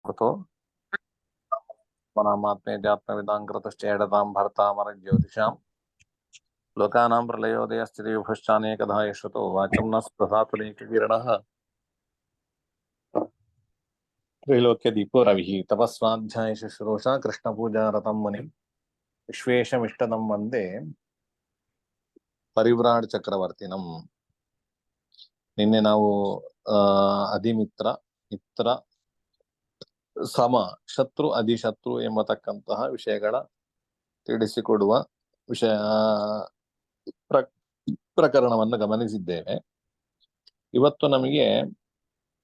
कुतो मनामात्मेऽध्यात्मविदाङ्कृतश्चेडतां भर्तामरज्योतिषाम् लोकानां प्रलयोदयस्थितिविभश्चानेकधा यश्रुतो वाचं न स्पृहातुरेककिरणः त्रैलोक्यदीपो रविः तपस्वाध्याय शुश्रूषा कृष्णपूजारतं मुनिं विश्वेशमिष्टदं वन्दे ಪರಿವ್ರಾಡ್ ಚಕ್ರವರ್ತಿನಂ. ನಿನ್ನೆ ನಾವು ಅಧಿಮಿತ್ರ, ಮಿತ್ರ, ಸಮ, ಶತ್ರು, ಅಧಿಶತ್ರು ಎಂಬತಕ್ಕಂತಹ ವಿಷಯಗಳ ತಿಳಿಸಿಕೊಡುವ ವಿಷಯ ಪ್ರಕರಣವನ್ನು ಗಮನಿಸಿದ್ದೇವೆ. ಇವತ್ತು ನಮಗೆ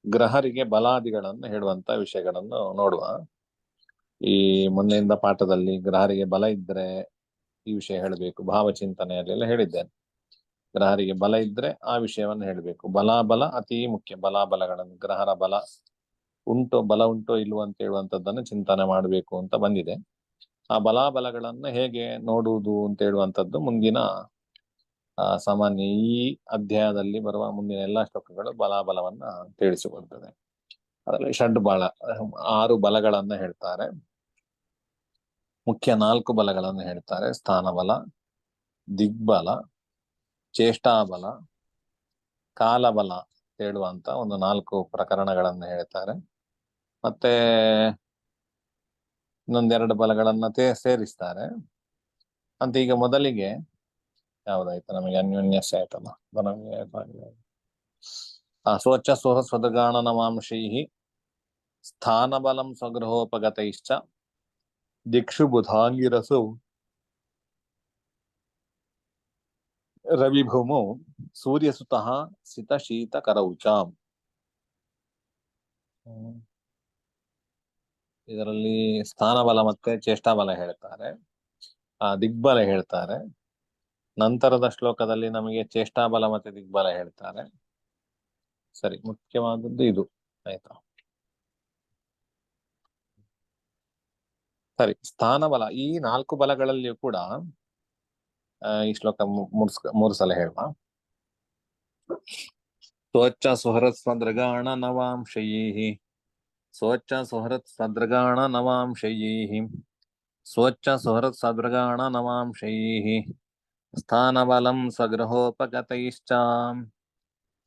ಗ್ರಹರಿಗೆ ಬಲಾದಿಗಳನ್ನು ಹೇಳುವಂತ ವಿಷಯಗಳನ್ನು ನೋಡುವ. ಈ ಮೊನ್ನೆಯಿಂದ ಪಾಠದಲ್ಲಿ ಗ್ರಹರಿಗೆ ಬಲ ಇದ್ರೆ ಈ ವಿಷಯ ಹೇಳಬೇಕು, ಭಾವಚಿಂತನೆಯಲ್ಲೆಲ್ಲ ಹೇಳಿದ್ದೇನೆ. ಗ್ರಹರಿಗೆ ಬಲ ಇದ್ರೆ ಆ ವಿಷಯವನ್ನು ಹೇಳಬೇಕು. ಬಲಾಬಲ ಅತಿ ಮುಖ್ಯ. ಬಲಾಬಲಗಳನ್ನು, ಗ್ರಹರ ಬಲ ಬಲ ಉಂಟೋ ಇಲ್ವೋ ಅಂತ ಹೇಳುವಂಥದ್ದನ್ನು ಚಿಂತನೆ ಮಾಡಬೇಕು ಅಂತ ಬಂದಿದೆ. ಆ ಬಲಾಬಲಗಳನ್ನು ಹೇಗೆ ನೋಡುವುದು ಅಂತ ಹೇಳುವಂಥದ್ದು ಮುಂದಿನ ಸಾಮಾನ್ಯ ಈ ಅಧ್ಯಾಯದಲ್ಲಿ ಬರುವ ಮುಂದಿನ ಎಲ್ಲಾ ಶ್ಲೋಕಗಳು ಬಲಾಬಲವನ್ನ ತಿಳಿಸಿಕೊಡ್ತದೆ. ಅದರಲ್ಲಿ ಷಡ್ಬಲ, 6 ಬಲಗಳನ್ನ ಹೇಳ್ತಾರೆ. ಮುಖ್ಯ 4 ಬಲಗಳನ್ನು ಹೇಳ್ತಾರೆ. ಸ್ಥಾನಬಲ, ದಿಗ್ಬಲ, ಚೇಷ್ಟಾಬಲ, ಕಾಲಬಲ ಹೇಳುವಂತ ಒಂದು 4 ಪ್ರಕರಣಗಳನ್ನು ಹೇಳ್ತಾರೆ. ಮತ್ತೆ ಇನ್ನೊಂದೆರಡು ಬಲಗಳನ್ನ ಸೇರಿಸ್ತಾರೆ ಅಂತ. ಈಗ ಮೊದಲಿಗೆ ಯಾವ್ದಾಯ್ತು ನಮಗೆ? ಅನ್ಯೋನ್ಯಸ್ಯ ಆಯ್ತಲ್ಲ. ಸ್ವಚ್ಛ ಸ್ವಹ ಸ್ವದಗಾಣ ನವಾಂಶೈಃ ಸ್ಥಾನಬಲಂ ಸ್ವಗೃಹೋಪಗತೈಶ್ಚ ದಿಕ್ಷು ಬುಧಾಂಗಿರಸೌ ರವಿಭೂಮೌ ಸೂರ್ಯಸುತಃ ಸಿತಶೀತಕರೌಚಾಂ. ಇದರಲ್ಲಿ ಸ್ಥಾನಬಲ ಮತ್ತೆ ಚೇಷ್ಟಾಬಲ ಹೇಳ್ತಾರೆ, ದಿಗ್ಬಲ ಹೇಳ್ತಾರೆ. ನಂತರದ ಶ್ಲೋಕದಲ್ಲಿ ನಮಗೆ ಚೇಷ್ಟಾಬಲ ಮತ್ತೆ ದಿಗ್ಬಲ ಹೇಳ್ತಾರೆ. ಸರಿ, ಮುಖ್ಯವಾದದ್ದು ಇದು ಆಯ್ತಾ? ಸರಿ, ಸ್ಥಾನಬಲ ಈ 4 ಬಲಗಳಲ್ಲಿಯೂ ಕೂಡ ಈ ಶ್ಲೋಕ 3 ಸಲ ಹೇಳುವ. ಸ್ವಚ್ಛ ಸುಹೃತ್ ಸ್ವದೃಗಾಣ ನವಾಂಶೈಃ, ಸ್ವಚ್ಛ ಸುಹೃತ್ ಸ್ವದೃಗಾಣ ನವಾಂಶೈಃ, ಸ್ವಚ್ಛ ಸುಹೃತ್ ಸ್ವದೃಗಾಣ ನವಾಂಶೈಃ ಸ್ಥಾನಬಲಂ ಸ್ವಗೃಹೋಪಗತೈಶ್ಚ,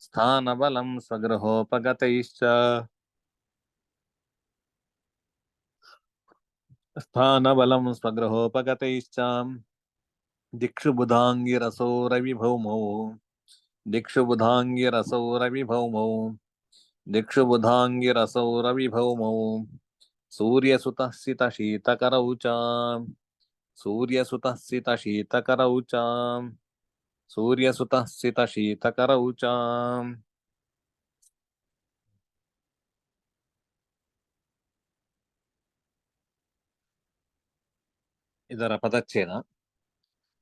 ಸ್ಥಾನಬಲಂ ಸ್ವಗೃಹೋಪಗತೈಶ್ಚ, ಸ್ಥಾನಬಲಂ ಸ್ವಗೃಹೋಪಗತೈಶ್ಚ ದಿಕ್ಷು ಬುಧಾಂಗಿರಸೋ ರವಿಭೌಮೌ, ದಿಕ್ಷು ಬುಧಾಂಗಿರಸೌ ರವಿಭೌಮೌ, ದಿಕ್ಷು ಬುಧಾಂಗಿರಸೌ ರವಿಭೌಮೌ ಸೂರ್ಯಸುತಃ ಸಿತಶೀತಕರೌ ಚ, ಸೂರ್ಯಸುತಃ ಸಿತಶೀತಕರೌ ಚ, ಸೂರ್ಯಸುತಃ ಸಿತಶೀತಕರೌ ಚ. ಇದರ ಪದಚ್ಛೇದ: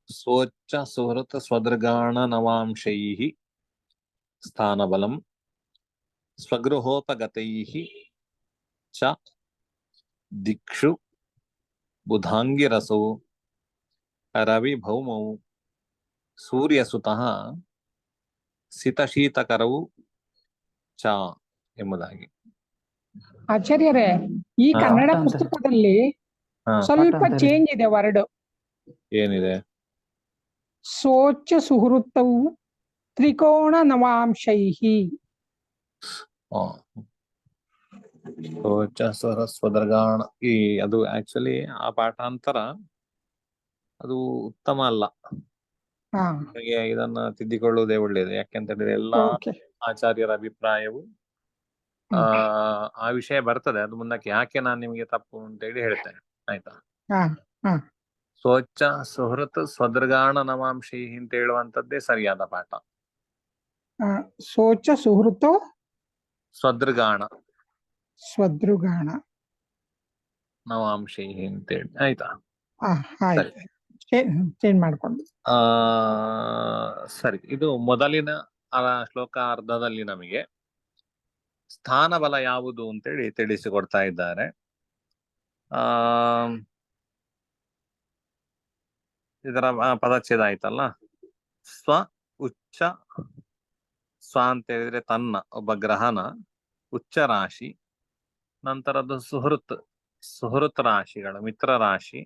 ಸ್ವಚ್ಛ ಸುಹೃತ್ ಸ್ವದೃಗಾಣ ನವಾಂಶೈಃ ಸ್ಥಾನಬಲಂ ಸ್ವಗೃಹೋಪಗತೈಃ ಚ ದಿಕ್ಷು ಬುಧಾಂಗಿರಸೌ ರವಿಭೌಮೌ ಸೂರ್ಯಸುತಃ ಸಿತಶೀತಕರೌ ಚ ಎಂಬುದಾಗಿ. ಆಚಾರ್ಯರೇ, ಈ ಕನ್ನಡ ಪುಸ್ತಕದಲ್ಲಿ ಸ್ವಲ್ಪ ಚೇಂಜ್ ಇದೆ ವರ್ಡ್. ಏನಿದೆ? ಸ್ವಚ್ಛ ಸುಹೃತ್ತವು ತ್ರಿಕೋಣ ನವಾಂಶೈಃ. ಸ್ವಚ್ಛ ಸ್ವದೃಗಾಣ ಅದು ಆಕ್ಚುಲಿ ಆ ಪಾಠಾಂತರ ಅದು ಉತ್ತಮ ಅಲ್ಲ. ಹಾಗೆ ಇದನ್ನ ತಿದ್ದಿಕೊಳ್ಳುವುದೇ ಒಳ್ಳೆಯದು. ಯಾಕೆಂತ ಹೇಳಿದ್ರೆ ಎಲ್ಲಾ ಆಚಾರ್ಯರ ಅಭಿಪ್ರಾಯವು ಆ ವಿಷಯ ಬರ್ತದೆ. ಅದು ಮುಂದಕ್ಕೆ ಯಾಕೆ ನಾನು ನಿಮಗೆ ತಪ್ಪು ಅಂತ ಹೇಳಿ ಹೇಳ್ತೇನೆ, ಆಯ್ತಾ? ಸ್ವಚ್ಛ ಸುಹೃತ್ ಸ್ವದೃಗಾಣ ನವಾಂಶೈಃ ಅಂತ ಹೇಳುವಂತದ್ದೇ ಸರಿಯಾದ ಪಾಠ. ಸ್ವಚ್ಛ ಸುಹೃತೋ ಸ್ವದೃಗಾಣ ಸ್ವದೃಗಾಣ ನವಾಂಶೈಃ ಅಂತೇಳಿ, ಆಯ್ತಾ? ಚೇಂಜ್ ಮಾಡ್ಕೊಂಡು. ಸರಿ, ಇದು ಮೊದಲಿನ ಶ್ಲೋಕ ಅರ್ಧದಲ್ಲಿ ನಮಗೆ ಸ್ಥಾನಬಲ ಯಾವುದು ಅಂತೇಳಿ ತಿಳಿಸಿಕೊಡ್ತಾ ಇದ್ದಾರೆ. ಇದರ ಪದಚ್ಛೇದ ಆಯ್ತಲ್ಲ. ಸ್ವ ಉಚ್ಚ, ಸ್ವ ಅಂತ ಹೇಳಿದ್ರೆ ತನ್ನ, ಒಬ್ಬ ಗ್ರಹನ ಉಚ್ಚ ರಾಶಿ, ನಂತರದ್ದು ಸುಹೃತ್ ರಾಶಿಗಳು, ಮಿತ್ರ ರಾಶಿ.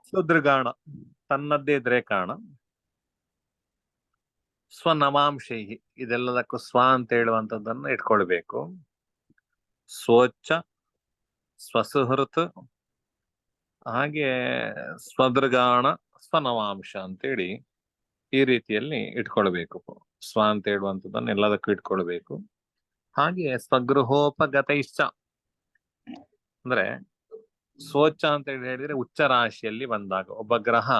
ಸ್ವದೃಗಾಣ ತನ್ನದ್ದೇ ದ್ರೇಕಾಣ. ಸ್ವನವಾಂಶೈ ಇದೆಲ್ಲದಕ್ಕೂ ಸ್ವ ಅಂತ ಹೇಳುವಂತದ್ದನ್ನು ಇಟ್ಕೊಳ್ಬೇಕು. ಸ್ವೋಚ್ಚ, ಸ್ವಸುಹೃತ್, ಹಾಗೆ ಸ್ವದೃಗಾಣ, ಸ್ವನವಾಂಶ ಅಂತೇಳಿ ಈ ರೀತಿಯಲ್ಲಿ ಇಟ್ಕೊಳ್ಬೇಕು. ಸ್ವ ಅಂತ ಹೇಳುವಂಥದ್ದನ್ನು ಎಲ್ಲದಕ್ಕೂ ಇಟ್ಕೊಳ್ಬೇಕು. ಹಾಗೆ ಸ್ವಗೃಹೋಪಗತ ಇಷ್ಟ ಅಂದ್ರೆ ಸ್ವೋಚ್ಚ ಅಂತ ಹೇಳಿದ್ರೆ ಉಚ್ಚ ರಾಶಿಯಲ್ಲಿ ಬಂದಾಗ, ಒಬ್ಬ ಗ್ರಹ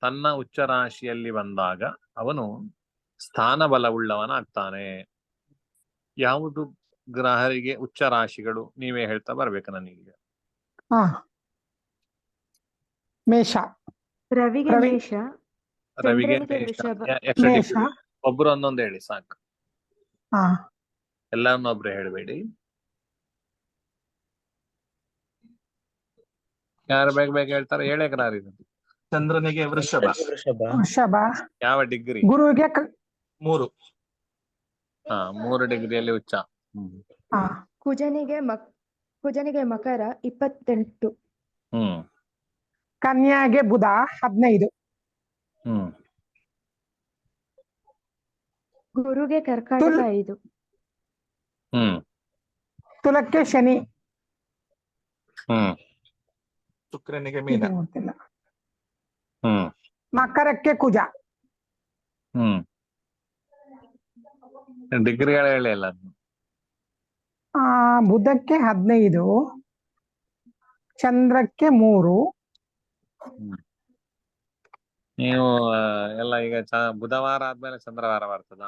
ತನ್ನ ಉಚ್ಚ ರಾಶಿಯಲ್ಲಿ ಬಂದಾಗ ಅವನು ಸ್ಥಾನ ಬಲವುಳ್ಳವನಾಗ್ತಾನೆ. ಯಾವುದು ಗ್ರಹರಿಗೆ ಉಚ್ಚ ರಾಶಿಗಳು ನೀವೇ ಹೇಳ್ತಾ ಬರ್ಬೇಕು ನನಗೆ. ಮೇಷ, ರವಿಗೆ ಮೇಷ, ರವಿಗೆ ಚಂದ್ರನಿಗೆ ಮೇಷ. ವೃಷಭ. ಎಷ್ಟು ಮೇಷ. ಡಿಗ್ರಿ? ಒಬ್ರು ಒಂದೊಂದು ಹೇಳಿ ಸಾಕು, ಎಲ್ಲಾನು ಒಬ್ರು ಹೇಳಬೇಡಿ. ಯಾರು ಬೇಗ ಬೇಗ ಹೇಳ್ತಾರೆ ಹೇಳೇ ಗ್ರಹ. ಚಂದ್ರನಿಗೆ ವೃಷಭ. ವೃಷಭ. ಯಾವ ಡಿಗ್ರಿ? ಗುರುವಿಗೆ 3. 3 ಡಿಗ್ರಿಯಲ್ಲಿ ಉಚ್ಚ. ಕುಜನಿಗೆ ಮಕರ 28. ಕನ್ಯಾಗೆ ಬುಧ 15. ಗುರುಗೆ ಕರ್ಕಾಟಕ 5. ತುಲಕ್ಕೆ ಶನಿ. ಶುಕ್ರನಿಗೆ ಮೀನ. ಗೊತ್ತಿಲ್ಲ. ಮಕರಕ್ಕೆ ಕುಜ. ಡಿಗ್ರಿಗಳ ಹೇಳಿಲ್ಲ. ಬುಧಕ್ಕೆ 15, ಚಂದ್ರಕ್ಕೆ 3. ನೀವು ಎಲ್ಲ ಈಗ ಬುಧವಾರ ಆದ್ಮೇಲೆ ಚಂದ್ರವಾರ ಬರ್ತದ.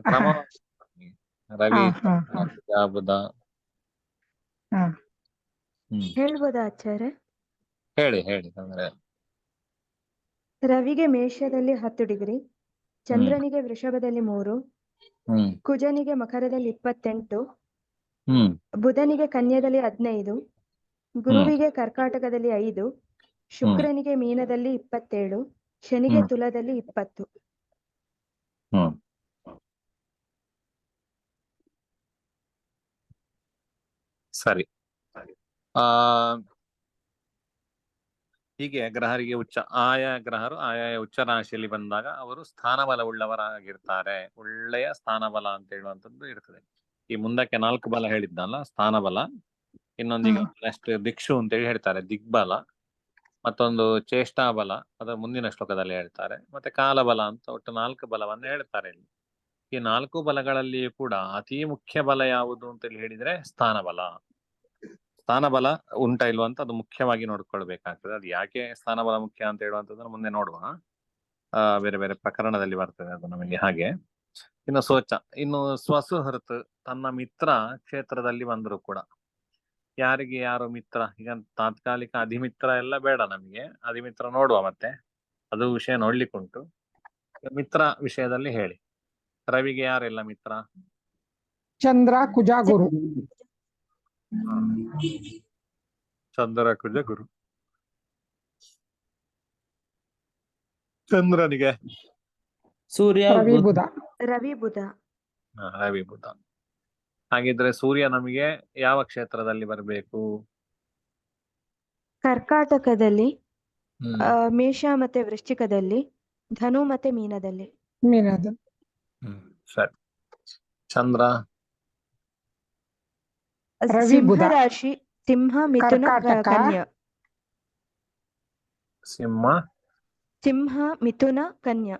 ಕ್ರಮ ರವಿ ಬುಧ. ಹೇಳ್ಬೋದಾ ಆಚಾರ್ಯ? ಹೇಳಿ ಅಂದ್ರೆ ರವಿಗೆ ಮೇಷದಲ್ಲಿ 10 ಡಿಗ್ರಿ, ಚಂದ್ರನಿಗೆ ವೃಷಭದಲ್ಲಿ 3, ಕುಜನಿಗೆ ಮಕರದಲ್ಲಿ 28, ಬುಧನಿಗೆ ಕನ್ಯದಲ್ಲಿ 15, ಗುರುವಿಗೆ ಕರ್ಕಾಟಕದಲ್ಲಿ 5, ಶುಕ್ರನಿಗೆ ಮೀನದಲ್ಲಿ 27, ಶನಿಗೆ ತುಲದಲ್ಲಿ 20. ಸರಿ. ಹೀಗೆ ಗ್ರಹರಿಗೆ ಆಯಾ ಗ್ರಹರು ಆಯಾ ಉಚ್ಚ ರಾಶಿಯಲ್ಲಿ ಬಂದಾಗ ಅವರು ಸ್ಥಾನಬಲ ಉಳ್ಳವರಾಗಿರ್ತಾರೆ. ಒಳ್ಳೆಯ ಸ್ಥಾನಬಲ ಅಂತ ಹೇಳುವಂಥದ್ದು ಇರ್ತದೆ. ಈ ಮುಂದಕ್ಕೆ 4 ಬಲ ಹೇಳಿದ್ನಲ್ಲ, ಸ್ಥಾನಬಲ, ಇನ್ನೊಂದಿಗೆ ನೆಕ್ಸ್ಟ್ ದಿಕ್ಷು ಅಂತೇಳಿ ಹೇಳ್ತಾರೆ, ದಿಗ್ಬಲ, ಮತ್ತೊಂದು ಚೇಷ್ಟಾಬಲ, ಅದರ ಮುಂದಿನ ಶ್ಲೋಕದಲ್ಲಿ ಹೇಳ್ತಾರೆ, ಮತ್ತೆ ಕಾಲಬಲ ಅಂತ ಒಟ್ಟು 4 ಬಲವನ್ನ ಹೇಳ್ತಾರೆ ಇಲ್ಲಿ. ಈ 4 ಬಲಗಳಲ್ಲಿ ಕೂಡ ಅತಿ ಮುಖ್ಯ ಬಲ ಯಾವುದು ಅಂತ ಹೇಳಿದ್ರೆ ಸ್ಥಾನಬಲ. ಸ್ಥಾನಬಲ ಉಂಟಾ ಇಲ್ವಾ ಅಂತ ಅದು ಮುಖ್ಯವಾಗಿ ನೋಡ್ಕೊಳ್ಬೇಕಾಗ್ತದೆ. ಅದು ಯಾಕೆ ಸ್ಥಾನಬಲ ಮುಖ್ಯ ಅಂತ ಹೇಳುವಂಥದ್ದನ್ನು ಮುಂದೆ ನೋಡುವ. ಬೇರೆ ಬೇರೆ ಪ್ರಕರಣದಲ್ಲಿ ಬರ್ತದೆ ಅದು ನಮಗೆ. ಹಾಗೆ ಇನ್ನು ಸ್ವಸುಹೃತ್, ತನ್ನ ಮಿತ್ರ ಕ್ಷೇತ್ರದಲ್ಲಿ ಬಂದ್ರು ಕೂಡ, ಯಾರಿಗೆ ಯಾರು ಮಿತ್ರ, ಈಗ ತಾತ್ಕಾಲಿಕ ಅಧಿಮಿತ್ರ ಎಲ್ಲ ಬೇಡ ನಮಗೆ, ಅಧಿಮಿತ್ರ ನೋಡುವ ಮತ್ತೆ, ಅದು ವಿಷಯ ನೋಡ್ಲಿಕ್ಕುಂಟು. ಮಿತ್ರ ವಿಷಯದಲ್ಲಿ ಹೇಳಿ, ರವಿಗೆ ಯಾರೆಲ್ಲ ಮಿತ್ರ? ಚಂದ್ರ, ಕುಜ, ಗುರು. ಚಂದ್ರ, ಕುಜ, ಗುರು. ಚಂದ್ರನಿಗೆ ಸೂರ್ಯ, ರವಿ, ಬುಧ. ರವಿ ಬುಧ. ಹಾಗಿದ್ರೆ ಸೂರ್ಯ ನಮಗೆ ಯಾವ ಕ್ಷೇತ್ರದಲ್ಲಿ ಬರಬೇಕು? ಕರ್ಕಾಟಕದಲ್ಲಿ, ಮೇಷ ಮತ್ತೆ ವೃಶ್ಚಿಕದಲ್ಲಿ, ಧನು ಮತ್ತೆ ಮೀನದಲ್ಲಿ. ಸರಿ. ಚಂದ್ರ ರವಿ, ಬುಧ. ರಾಶಿ ಸಿಂಹ, ಮಿಥುನ, ಕನ್ಯಾ. ಸಿಂಹ, ಮಿಥುನ, ಕನ್ಯಾ.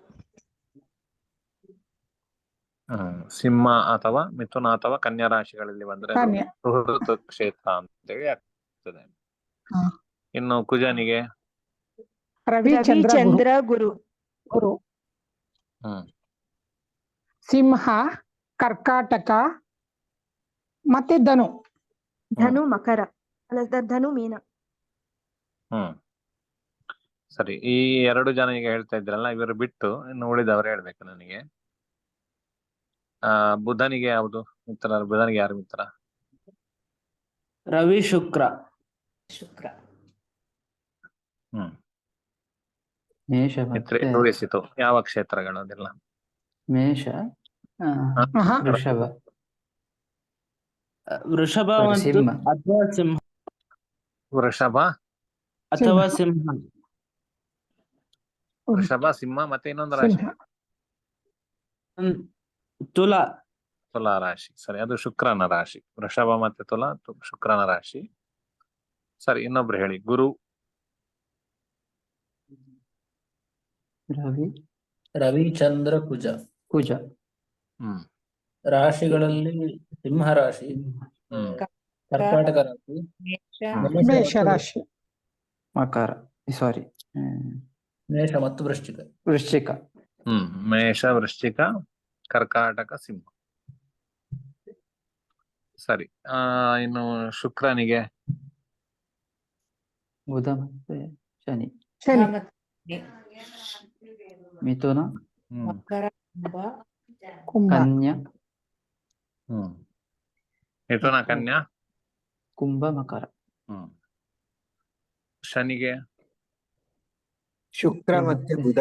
ಸಿಂಹ ಅಥವಾ ಮಿಥುನ ಅಥವಾ ಕನ್ಯಾ ರಾಶಿಗಳಲ್ಲಿ ಬಂದ್ರೆ ಸುಹೃತ್ ಕ್ಷೇತ್ರ ಅಂತೇಳಿ ಆಗ್ತದೆ. ಇನ್ನು ಕುಜನಿಗೆ ರವಿ, ಚಂದ್ರ, ಗುರು. ಸಿಂಹ, ಕರ್ಕಾಟಕ ಮತ್ತೆ ಧನು. ಮಕರ, ಧನು ಮೀನ. ಸರಿ. ಈ 2 ಜನ ಈಗ ಹೇಳ್ತಾ ಇದ್ರಲ್ಲ, ಇವರು ಬಿಟ್ಟು ಇನ್ನು ಉಳಿದವರು ಹೇಳ್ಬೇಕು ನನಗೆ. ಬುಧನಿಗೆ ಯಾವುದು ಮಿತ್ರ? ಬುಧನಿಗೆ ಯಾರು ಮಿತ್ರ? ರವಿ, ಶುಕ್ರ. ಮಿತ್ರ ತೋರಿಸಿತು ಯಾವ ಕ್ಷೇತ್ರಗಳು ಅದೆಲ್ಲ? ಮೇಷ ಆ, ಆಹಾ. ವೃಷಭ ವೃಷಭ Sorry, ಮತ್ತು ಸಿಂಹ. ಅಥವಾ ಸಿಂಹ ವೃಷಭ ಅಥವಾ ಸಿಂಹ. ವೃಷಭ ಸಿಂಹ ಮತ್ತೆ ಇನ್ನೊಂದು ರಾಶಿ ಸಿಂಹ. ತುಲಾ. ತುಲಾ ರಾಶಿ. ಸರಿ, ಅದು ಶುಕ್ರನ ರಾಶಿ. ವೃಷಭ ಮತ್ತೆ ತುಲಾ ಶುಕ್ರನ ರಾಶಿ. ಸರಿ, ಇನ್ನೊಬ್ರು ಹೇಳಿ. ಗುರು. ರವಿ ರವಿ ಚಂದ್ರ ಕುಜ. ಕುಜ ಹ್ಮ್ ರಾಶಿಗಳಲ್ಲಿ ಸಿಂಹ ರಾಶಿ, ಹ್ಮ್ ಕರ್ಕಾಟಕ ರಾಶಿ, ಮೇಷ ಮೇಷ ಮತ್ತು ರಾಶಿ. ಮಕರ ಸಾರಿ ಮೇಷ ಮತ್ತು ವೃಶ್ಚಿಕ. ವೃಶ್ಚಿಕ ಮೇಷ, ವೃಶ್ಚಿಕ, ಕರ್ಕಾಟಕ, ಸಿಂಹ. ಸರಿ, ಇನ್ನು ಶುಕ್ರನಿಗೆ ಬುಧ ಮತ್ತೆ ಶನಿ. ಶನಿ. ಮಿಥುನ, ಹ್ಮ್ ಕುಂಭ. ಕನ್ಯಾ, ಹ್ಮ್ ಮಿಥುನ, ಕನ್ಯಾ, ಕುಂಭ, ಮಕರ. ಹ್ಮ್ ಶನಿಗೆ ಶುಕ್ರ ಮತ್ತೆ ಬುಧ.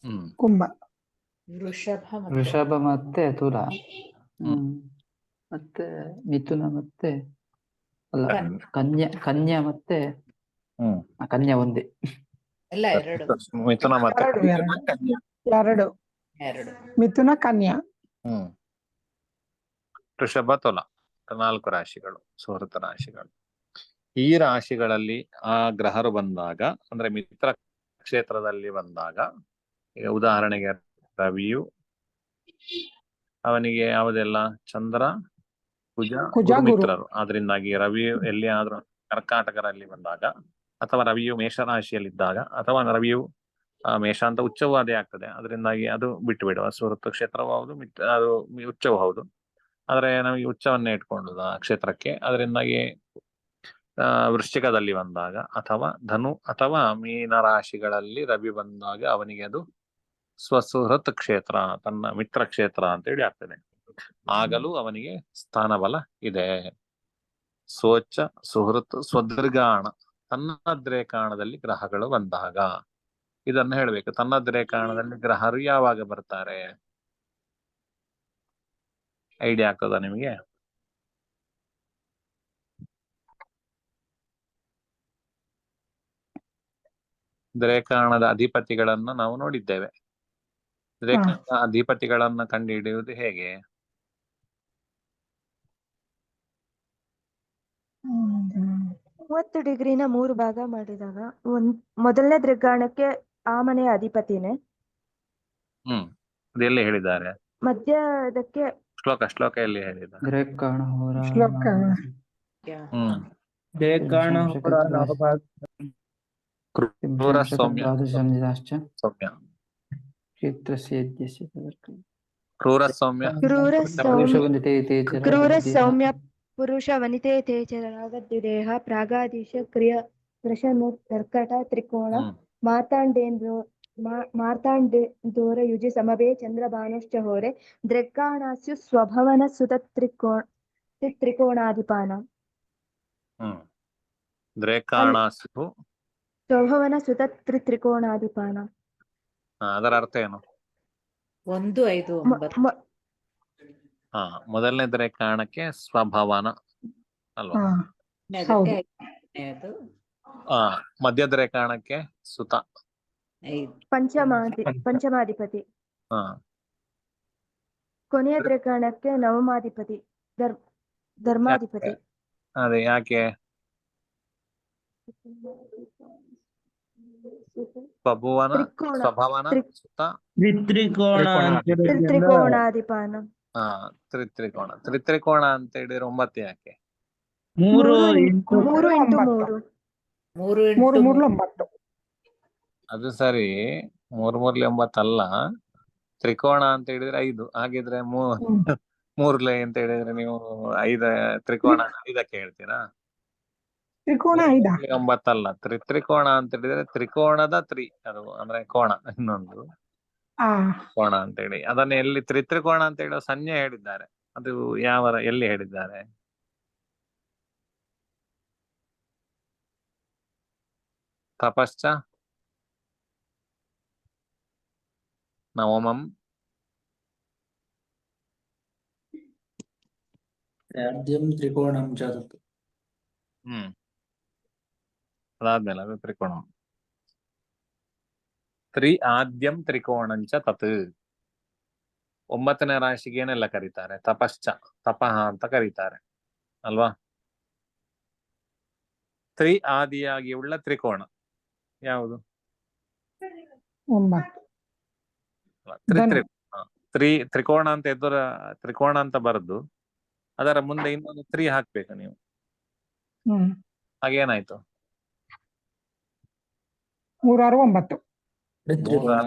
ಹ್ಮ್ ಕುಂಭ. ವೃಷಭ ಮತ್ತೆ ತುಲ. ಮತ್ತೆ ಮಿಥುನ ಮತ್ತೆ ಅಲ್ಲ ಕನ್ಯಾ ಮತ್ತೆ ಹ್ಮ್ ಕನ್ಯಾ ಒಂದೇ. ಮಿಥುನ ಮತ್ತೆ ಎರಡು ಮಿಥುನ, ಕನ್ಯಾ. ಹ್ಮ್ ವೃಷಭ, ತುಲ 4 ರಾಶಿಗಳು, ಸುಹೃತ ರಾಶಿಗಳು. ಈ ರಾಶಿಗಳಲ್ಲಿ ಆ ಗ್ರಹರು ಬಂದಾಗ, ಅಂದ್ರೆ ಮಿತ್ರ ಕ್ಷೇತ್ರದಲ್ಲಿ ಬಂದಾಗ, ಈಗ ಉದಾಹರಣೆಗೆ ರವಿಯು, ಅವನಿಗೆ ಯಾವುದೆಲ್ಲ ಚಂದ್ರ, ಕುಜ, ಕುಜ, ಗುರು ಗುರು. ಮಿತ್ರರು. ಆದ್ರಿಂದಾಗಿ ರವಿಯು ಎಲ್ಲಿಯಾದ್ರೂ ಕರ್ಕಾಟಕರಲ್ಲಿ ಬಂದಾಗ, ಅಥವಾ ರವಿಯು ಮೇಷರಾಶಿಯಲ್ಲಿದ್ದಾಗ, ಅಥವಾ ರವಿಯು ಮೇಷ ಅಂತ ಉಚ್ಚವೂ ಅದೇ ಆಗ್ತದೆ. ಅದರಿಂದಾಗಿ ಅದು ಬಿಟ್ಟು ಬಿಡುವ. ಸುಹೃತ್ತು ಕ್ಷೇತ್ರವೂ ಹೌದು, ಅದು ಉಚ್ಚವೂ ಹೌದು. ಆದ್ರೆ ನಮಗೆ ಉಚ್ಚವನ್ನೇ ಇಟ್ಕೊಳ್ಳುದು ಆ ಕ್ಷೇತ್ರಕ್ಕೆ. ಅದರಿಂದಾಗಿ ವೃಶ್ಚಿಕದಲ್ಲಿ ಬಂದಾಗ, ಅಥವಾ ಧನು ಅಥವಾ ಮೀನ ರಾಶಿಗಳಲ್ಲಿ ರವಿ ಬಂದಾಗ ಅವನಿಗೆ ಅದು ಸ್ವಸುಹೃತ್ ಕ್ಷೇತ್ರ, ತನ್ನ ಮಿತ್ರ ಕ್ಷೇತ್ರ ಅಂತೇಳಿ ಆಗ್ತದೆ. ಆಗಲೂ ಅವನಿಗೆ ಸ್ಥಾನಬಲ ಇದೆ. ಸ್ವಚ್ಛ, ಸುಹೃತ್, ಸ್ವದೃಗಾಣ, ತನ್ನದ್ರೇಕಾಣದಲ್ಲಿ ಗ್ರಹಗಳು ಬಂದಾಗ ಇದನ್ನು ಹೇಳ್ಬೇಕು. ತನ್ನದ್ರೇಕಾಣದಲ್ಲಿ ಗ್ರಹರು ಯಾವಾಗ ಬರ್ತಾರೆ? ಐಡಿಯಾ ಆಗ್ತದ ನಿಮಗೆ? ದ್ರೇಕಾಣದ ಅಧಿಪತಿಗಳನ್ನ ನಾವು ನೋಡಿದ್ದೇವೆ. ದ್ರೇಕಾಣದ ಅಧಿಪತಿಗಳನ್ನ ಕಂಡುಹಿಡಿಯುವುದು ಹೇಗೆ? ಮೂವತ್ತು ಡಿಗ್ರಿನ 3 ಭಾಗ ಮಾಡಿದಾಗ ಮೊದಲನೇ ದ್ವಿಗಾಣಕ್ಕೆ ಆ ಮನೆಯ ಅಧಿಪತಿನೇ. ಅದೆಲ್ಲಿ ಹೇಳಿದ್ದಾರೆ? ಮಧ್ಯದಕ್ಕೆ ಶ್ಲೋಕ ಎಲ್ಲಿ ಹೇಳಿದ್ದಾರೆ? ಗ್ರೇಕಾಣ ಹೋರ ಶ್ಲೋಕ. ದೇಕಾಣ ಹೋರ ನವಭಾಗ. ಕ್ರೂರ ಸೌಮ್ಯ ಸೌಮ್ಯ ಕ್ಷೇತ್ರ ಸೇದ್ಯಸ್ಯ ಕ್ರೂರ ಸೌಮ್ಯ ಕ್ರೂರ ಸೌಮ್ಯ ಪುರುಷ ವನಿತೆ ತೇಜರಾಗದ್ವಿದೇಹ ಪ್ರಾಗಾದೀಶ ಕ್ರಿಯ ವೃಷನು ಕರ್ಕಟ ತ್ರಿಕೋಣ ಮಾರ್ತಾಂಡೇಂದೋರ ಯುಜಿ ಸಮವೇ ಚಂದ್ರ ಭಾನುಶ್ಚ ಹೋರೆ ದ್ರೆಕ್ಕಾಣಾಸ್ಯು ಸ್ವಭವನ ಸುತ ತ್ರಿಕೋಣಾಧಿಪಾನ. ದ್ರೇಕಾಣಾಸ್ಯು ಸ್ವಭವನ ಸುತ ತ್ರಿಕೋಣಾಧಿಪಾನ. ಅದರ ಅರ್ಥ ಏನು? 1, 5, 9. ಮೊದಲನೇ ದ್ರೇಕಾಣಕ್ಕೆ ಸ್ವಭವನ ಅಲ್ವಾ? ಮಧ್ಯ ದ್ರೇಕಾಣಕ್ಕೆ ಸುತ, ಪಂಚಮಾಧಿಪತಿ. ಕೊನೆಯ ದ್ರೇಕಾಣಕ್ಕೆ ನವಮಾಧಿಪತಿ, ಧರ್ಮಾಧಿಪತಿ. ಅದೇ ಯಾಕೆ? ಸ್ವಭವನ ಸುತ ತ್ರಿಕೋಣಾಧಿಪಾನ. ತ್ರಿತ್ರಿಕೋಣ ಅಂತ ಹೇಳಿದ್ರೆ 9 ಯಾಕೆ? 3 ಇಂಟು 3. ಅದು ಸರಿ, 3 3 9 ಅಲ್ಲ. ತ್ರಿಕೋಣ ಅಂತ ಹೇಳಿದ್ರೆ 5. ಹಾಗಿದ್ರೆ 3 ಅಂತ ಹೇಳಿದ್ರೆ ನೀವು 5 ತ್ರಿಕೋಣ 5ಕ್ಕೆ ಹೇಳ್ತೀರಾ? ತ್ರಿಕೋಣ 5 9 ಅಲ್ಲ. ತ್ರಿಕೋಣ ಅಂತ ಹೇಳಿದ್ರೆ ತ್ರಿಕೋಣದ ಅದು ಅಂದ್ರೆ ಕೋಣ, ಇನ್ನೊಂದು ಕೋಣ ಅಂತ ಹೇಳಿ. ಅದನ್ನ ಎಲ್ಲಿ ತ್ರಿಕೋಣ ಅಂತ ಹೇಳೋ ಸಂಜ್ಞೆ ಹೇಳಿದ್ದಾರೆ? ಅದು ಎಲ್ಲಿ ಹೇಳಿದ್ದಾರೆ? ತಪಶ್ಚ ನವಮಂ ತ್ರ್ಯಾದ್ಯಂ ತ್ರಿಕೋಣಂ ಚ ತತ್. ಅದಾದ್ಮೇಲೆ ಅದು ತ್ರಿಕೋಣ. ಆದ್ಯಂ ತ್ರಿಕೋಣಂಚ ತತ್. 9ನೇ ರಾಶಿಗೆ ಏನೆಲ್ಲ ಕರೀತಾರೆ? ತಪಶ್ಚ, ತಪಃ ಅಂತ ಕರೀತಾರೆ ಅಲ್ವಾ? ಆದಿಯಾಗಿ ಉಳ್ಳ ತ್ರಿಕೋಣ ಯಾವುದು? 9. ಧನು. ತ್ರಿಕೋಣ ಅಂತ ಎದುರ ತ್ರಿಕೋಣ ಅಂತ ಬರೆದು ಅದರ ಮುಂದೆ ಇನ್ನೊಂದು 3 ಹಾಕ್ಬೇಕು ನೀವು. ಹಾಗೇನಾಯ್ತು? 3 6 9. ತ್ರಿಕೋಣ.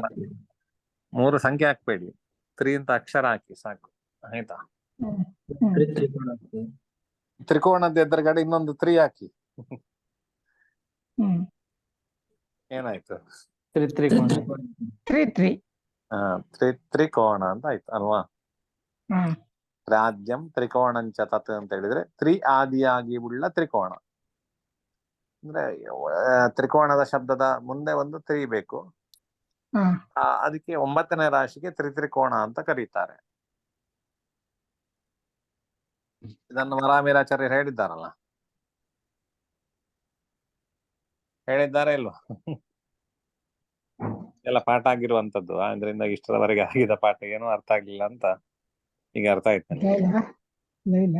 3 ಸಂಖ್ಯೆ ಹಾಕ್ಬೇಡಿ, 3 ಅಂತ ಅಕ್ಷರ ಹಾಕಿ ಸಾಕು, ಆಯ್ತಾ? ತ್ರಿಕೋಣ. ತ್ರಿಕೋಣದ ಎದುರುಗಡೆ ಇನ್ನೊಂದು 3 ಹಾಕಿ. ಏನಾಯ್ತು? ತ್ರಿಕೋಣ. 3 3. ತ್ರಿಕೋಣ ಅಂತ ಆಯ್ತು ಅಲ್ವಾ? ತ್ರಾದ್ಯಂ ತ್ರಿಕೋಣಂಚ ತತ್ ಅಂತ ಹೇಳಿದ್ರೆ ಆದಿಯಾಗಿ ಉಳ್ಳ ತ್ರಿಕೋಣ. ಅಂದ್ರೆ ತ್ರಿಕೋಣದ ಶಬ್ದದ ಮುಂದೆ ಒಂದು 3 ಬೇಕು. ಅದಕ್ಕೆ 9ನೇ ರಾಶಿಗೆ ತ್ರಿಕೋಣ ಅಂತ ಕರೀತಾರೆ. ಇದನ್ನು ವರಾಮಿರಾಚಾರ್ಯರು ಹೇಳಿದ್ದಾರಲ್ಲ, ಹೇಳಿದ್ದಾರೆ ಇಲ್ವಾ? ಎಲ್ಲ ಪಾಠ ಆಗಿರುವಂತದ್ದು, ಅದರಿಂದ ಇಷ್ಟರವರೆಗೆ ಆಗಿದ ಪಾಠ ಏನೂ ಅರ್ಥ ಆಗ್ಲಿಲ್ಲ ಅಂತ ಈಗ ಅರ್ಥ ಆಯ್ತು ನನಗೆ. ಇಲ್ಲ,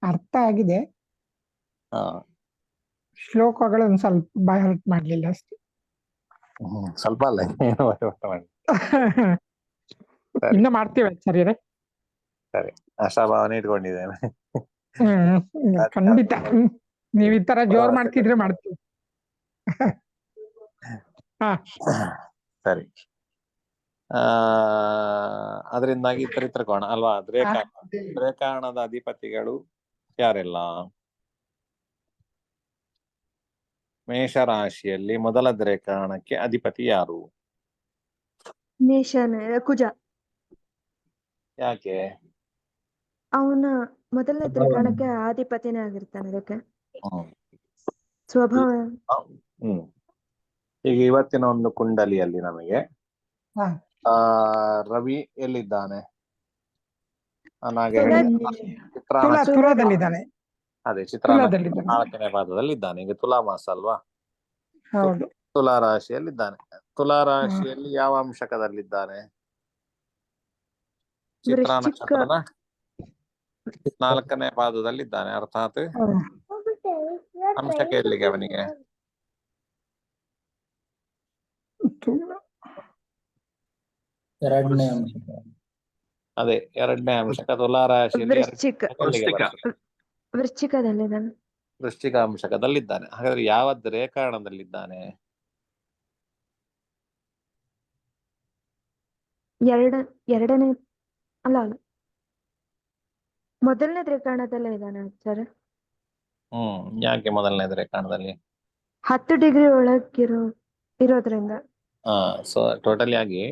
ಅರ್ಥ ಆಗಿದೆ. ಹಾ, ಶ್ಲೋಕಗಳು ಒಂದ್ ಸ್ವಲ್ಪ ಬಾಯ್ ಹರ್ಟ್ ಮಾಡ್ಲಿಲ್ಲ ಅಷ್ಟೇ. ಸ್ವಲ್ಪ ಅಲ್ಲ, ಏನು ಮಾಡಿ. ಇನ್ನು ಮಾಡ್ತೀವಿ ಆಚಾರ್ಯರೇ. ಸರಿ, ಆಶಾಭಾವನೆ ಇಟ್ಕೊಂಡಿದ್ದೇನೆ. ಖಂಡಿತ ನೀವ್ ಈ ತರ ಜೋರ್ ಮಾಡ್ತಿದ್ರೆ ಮಾಡ್ತೀವಿ. ಸರಿ. ಅದರಿಂದಾಗಿ ತ್ರಿಕೋಣ ಅಲ್ವಾ? ದ್ರೇಕಾಣದ ಅಧಿಪತಿಗಳು ಯಾರೆಲ್ಲ? ಮೇಷರಾಶಿಯಲ್ಲಿ ಮೊದಲ ದ್ರೇಕಾಣಕ್ಕೆ ಅಧಿಪತಿ ಯಾರು? ಕುಜ. ಯಾಕೆ? ಅವನ ಮೊದಲನೇ ತ್ರಿಕೋಣಕ್ಕೆ ಆಧಿಪತಿನೇ ಆಗಿರ್ತಾನೆ, ಅದಕ್ಕೆ ಸ್ವಭಾವ. ಈಗ ಇವತ್ತಿನ ಒಂದು ಕುಂಡಲಿಯಲ್ಲಿ ನಮಗೆ ರವಿ ಎಲ್ಲಿದ್ದಾನೆ? ತುಲಾದಲ್ಲಿದ್ದಾನೆ. ಅದೇ ಚಿತ್ರ 4ನೇ ಪಾದದಲ್ಲಿ ಇದ್ದಾನೆ. ಈಗ ತುಲಾಮಾಸ ಅಲ್ವಾ? ಹೌದು. ತುಲಾ ರಾಶಿಯಲ್ಲಿದ್ದಾನೆ. ತುಲಾ ರಾಶಿಯಲ್ಲಿ ಯಾವ ಅಂಶಕದಲ್ಲಿದ್ದಾನೆ? ಚಿತ್ರ ನಕ್ಷತ್ರದ 4ನೇ ಪಾದದಲ್ಲಿದ್ದಾನೆ. ಅರ್ಥಾತ್ ಅಂಶಕ ಎಲ್ಲಿಗೆ ಅವನಿಗೆ? ಎರಡನೇ ಅಂಶಕ. ಅದೇ 2ನೇ ಅಂಶಕ ತುಲಾ ರಾಶಿಯಲ್ಲಿ ವೃಶ್ಚಿಕದಲ್ಲಿದ್ದಾನೆ. ವೃಶ್ಚಿಕ ಅಂಶಕದಲ್ಲಿದ್ದಾನೆ. ಹಾಗಾದ್ರೆ ಯಾವ ರೇಖಾಣದಲ್ಲಿದ್ದಾನೆ? ಎರಡನೇ ಅಲ್ಲ, ಮೊದಲನೇ ತ್ರಿಕೋಣದಲ್ಲೇ ಇದ್ದಾನೆ ಸರ್. ಯಾಕೆ ಮೊದಲನೇ ರೇಖಾಣದಲ್ಲಿ? 10 ಡಿಗ್ರಿ ಇರೋದ್ರಿಂದ. ಸೊ ಟೋಟಲಿ ಆಗಿ